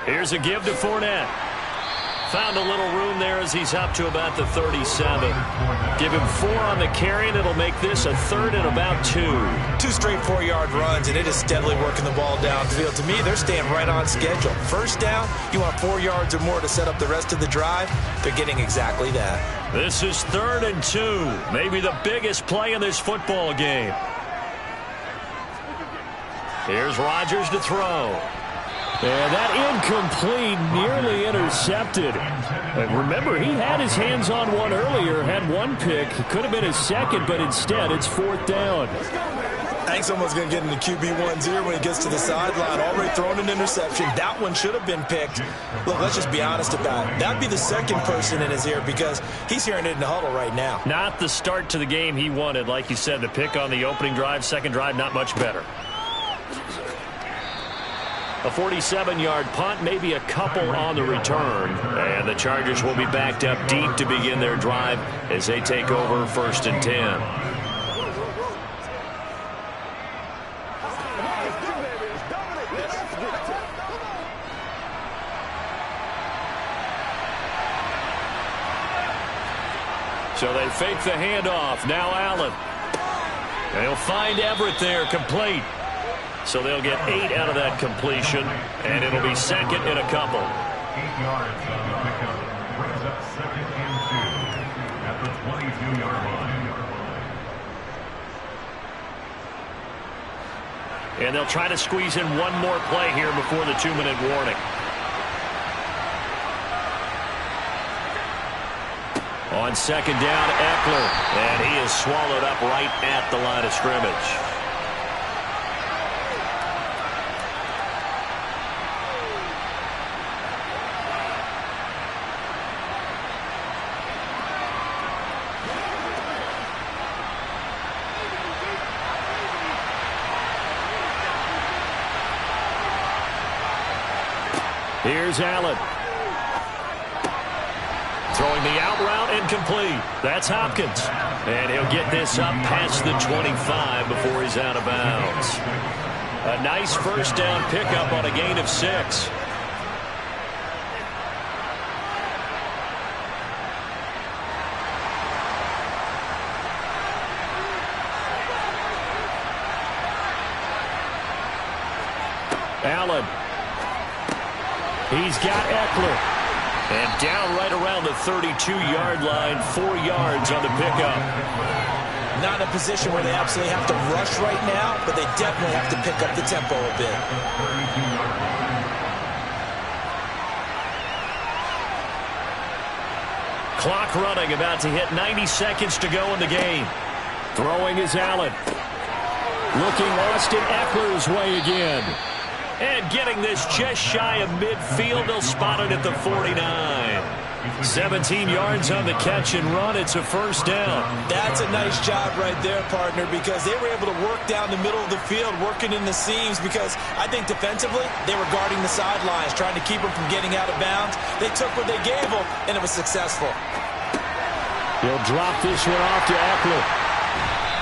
Here's a give to Fournette. Found a little room there as he's up to about the 37. Give him 4 on the carry, and it'll make this a 3rd and about 2. 2 straight 4-yard runs, and it is steadily working the ball downfield. To me, they're staying right on schedule. First down, you want 4 yards or more to set up the rest of the drive. They're getting exactly that. This is 3rd and 2. Maybe the biggest play in this football game. Here's Rodgers to throw. And that incomplete, nearly intercepted. intercepted. Remember, he had his hands on one earlier, had one pick. It could have been his second, but instead it's 4th down. I think someone's going to get into QB1's ear when he gets to the sideline. Already thrown an interception. That one should have been picked. Look, let's just be honest about it. That'd be the second person in his ear because he's hearing it in the huddle right now. Not the start to the game he wanted. Like you said, the pick on the opening drive, second drive, not much better. A 47-yard punt, maybe a couple on the return. And the Chargers will be backed up deep to begin their drive as they take over 1st and 10. So they fake the handoff. Now Allen. They'll find Everett there, complete. So they'll get 8 out of that completion, and it'll be 2nd and a couple. 8 yards on the pickup. Brings up 2nd and 2 at the 22-yard line. And they'll try to squeeze in one more play here before the 2-minute warning. On 2nd down, Eckler, and he is swallowed up right at the line of scrimmage. Here's Allen. Throwing the out route incomplete. That's Hopkins. And he'll get this up past the 25 before he's out of bounds. A nice first down pickup on a gain of 6. Allen. He's got Eckler. And down right around the 32-yard line, 4 yards on the pickup. Not in a position where they absolutely have to rush right now, but they definitely have to pick up the tempo a bit. Clock running, about to hit 90 seconds to go in the game. Throwing is Allen. Looking Austin Eckler's way again. And getting this just shy of midfield, they'll spot it at the 49. 17 yards on the catch and run. It's a first down. That's a nice job right there, partner, because they were able to work down the middle of the field, working in the seams, because I think defensively they were guarding the sidelines, trying to keep them from getting out of bounds. They took what they gave them, and it was successful. He'll drop this one off to Eckler.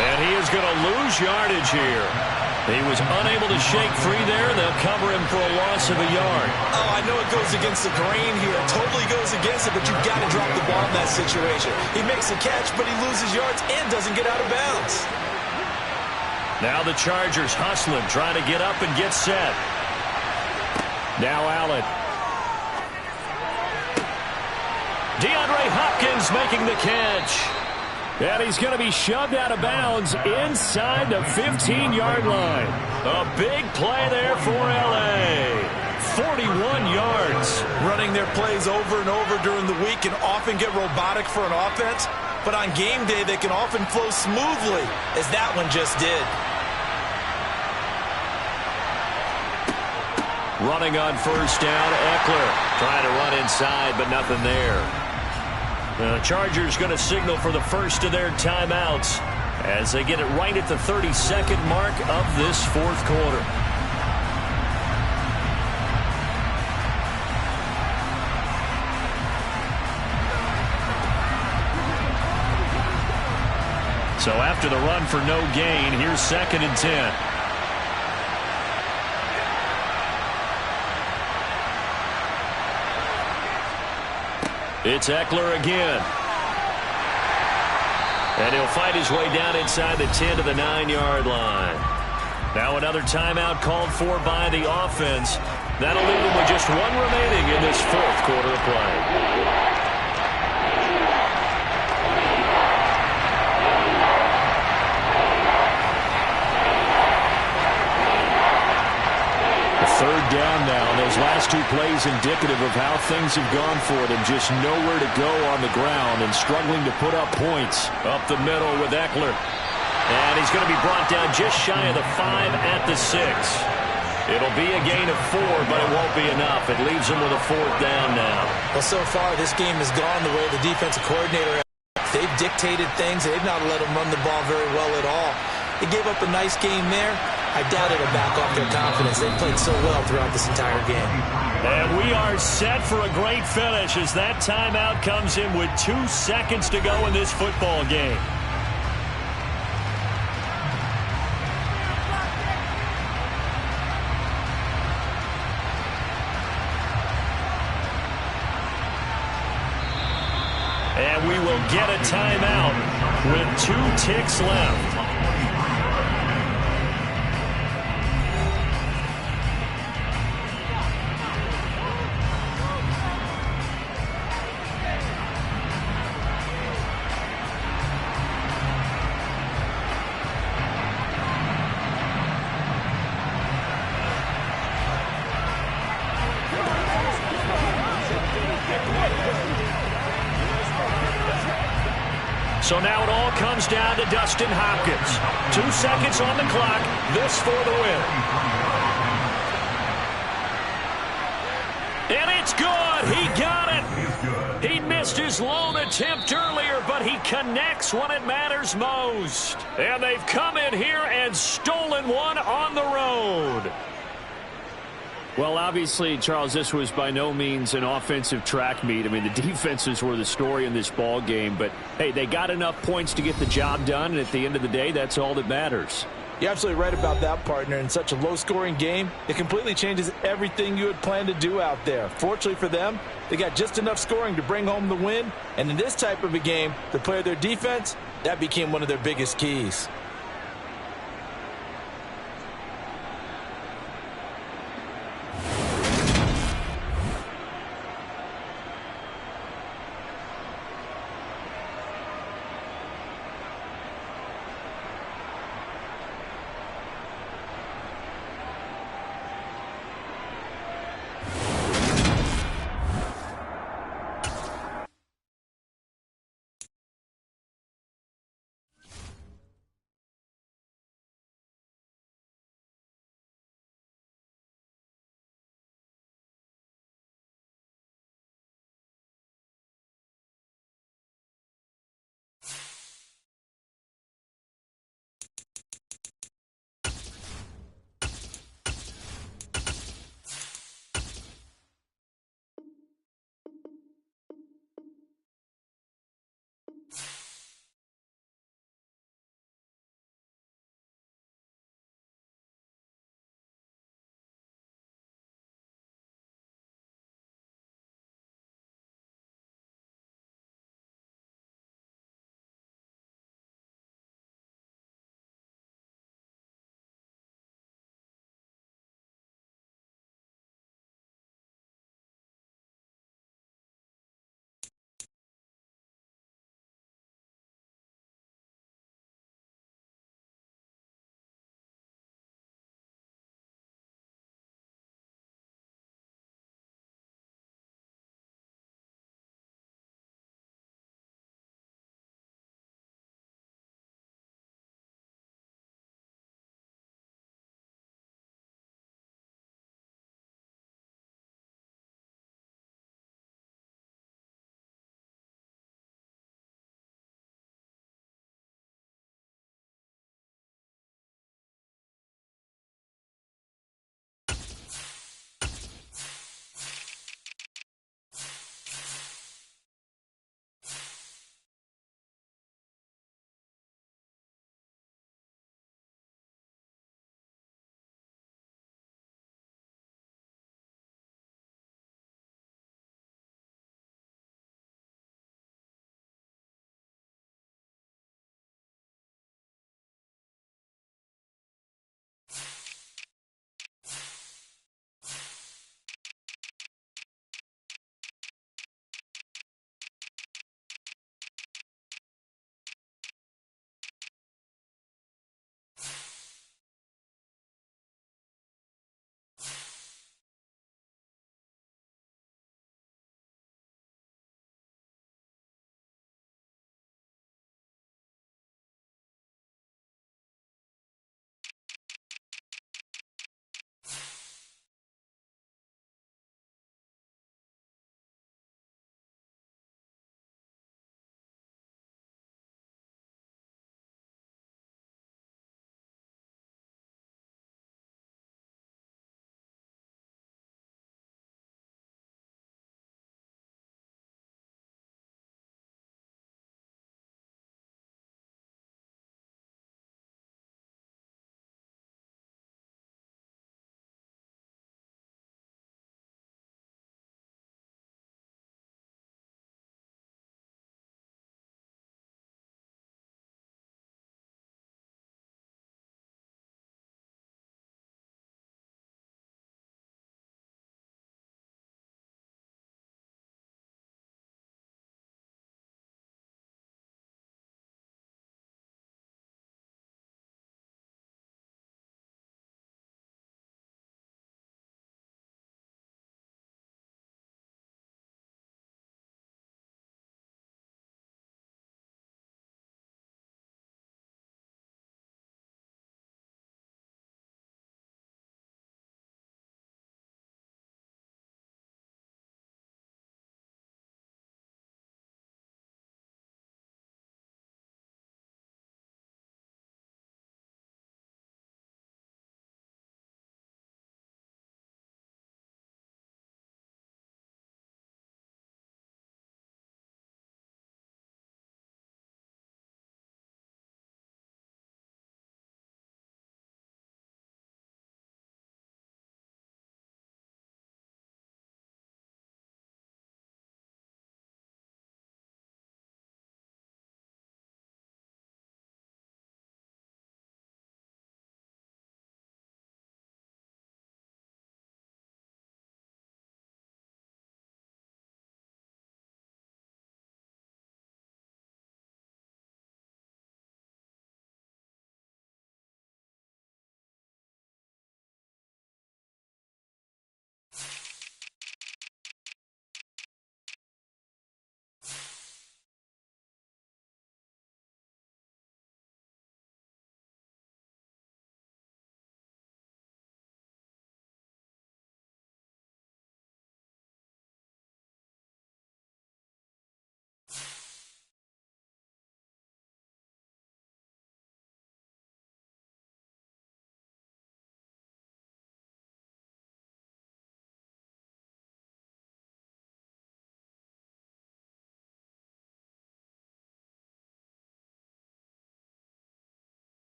And he is going to lose yardage here. He was unable to shake free there. They'll cover him for a loss of a yard. Oh, I know it goes against the grain here. Totally goes against it, but you've got to drop the ball in that situation. He makes a catch, but he loses yards and doesn't get out of bounds. Now the Chargers hustling, trying to get up and get set. Now Allen. DeAndre Hopkins making the catch. And he's going to be shoved out of bounds inside the 15-yard line. A big play there for L.A. 41 yards. Running their plays over and over during the week can often get robotic for an offense, but on game day they can often flow smoothly, as that one just did. Running on first down, Eckler trying to run inside, but nothing there. The Chargers going to signal for the first of their timeouts as they get it right at the 32nd mark of this fourth quarter. So after the run for no gain, here's 2nd and 10. It's Eckler again. And he'll fight his way down inside the 10 to the 9-yard line. Now another timeout called for by the offense. That'll leave them with just one remaining in this fourth quarter of play. Third down now. Those last two plays indicative of how things have gone for them. Just nowhere to go on the ground and struggling to put up points. Up the middle with Eckler. And he's going to be brought down just shy of the 5 at the 6. It'll be a gain of 4, but it won't be enough. It leaves him with a 4th down now. Well, so far, this game has gone the way the defensive coordinator. They've dictated things. They've not let them run the ball very well at all. They gave up a nice game there. I doubt it'll back off their confidence. They played so well throughout this entire game. And we are set for a great finish as that timeout comes in with 2 seconds to go in this football game. And we will get a timeout with 2 ticks left. So now it all comes down to Dustin Hopkins. 2 seconds on the clock. This for the win. And it's good. He got it. He missed his lone attempt earlier, but he connects when it matters most. And they've come in here and stolen one on the road. Well, obviously, Charles, this was by no means an offensive track meet. I mean, the defenses were the story in this ball game. But, hey, they got enough points to get the job done, and at the end of the day, that's all that matters. You're absolutely right about that, partner. In such a low-scoring game, it completely changes everything you had planned to do out there. Fortunately for them, they got just enough scoring to bring home the win. And in this type of a game, to play their defense, that became one of their biggest keys.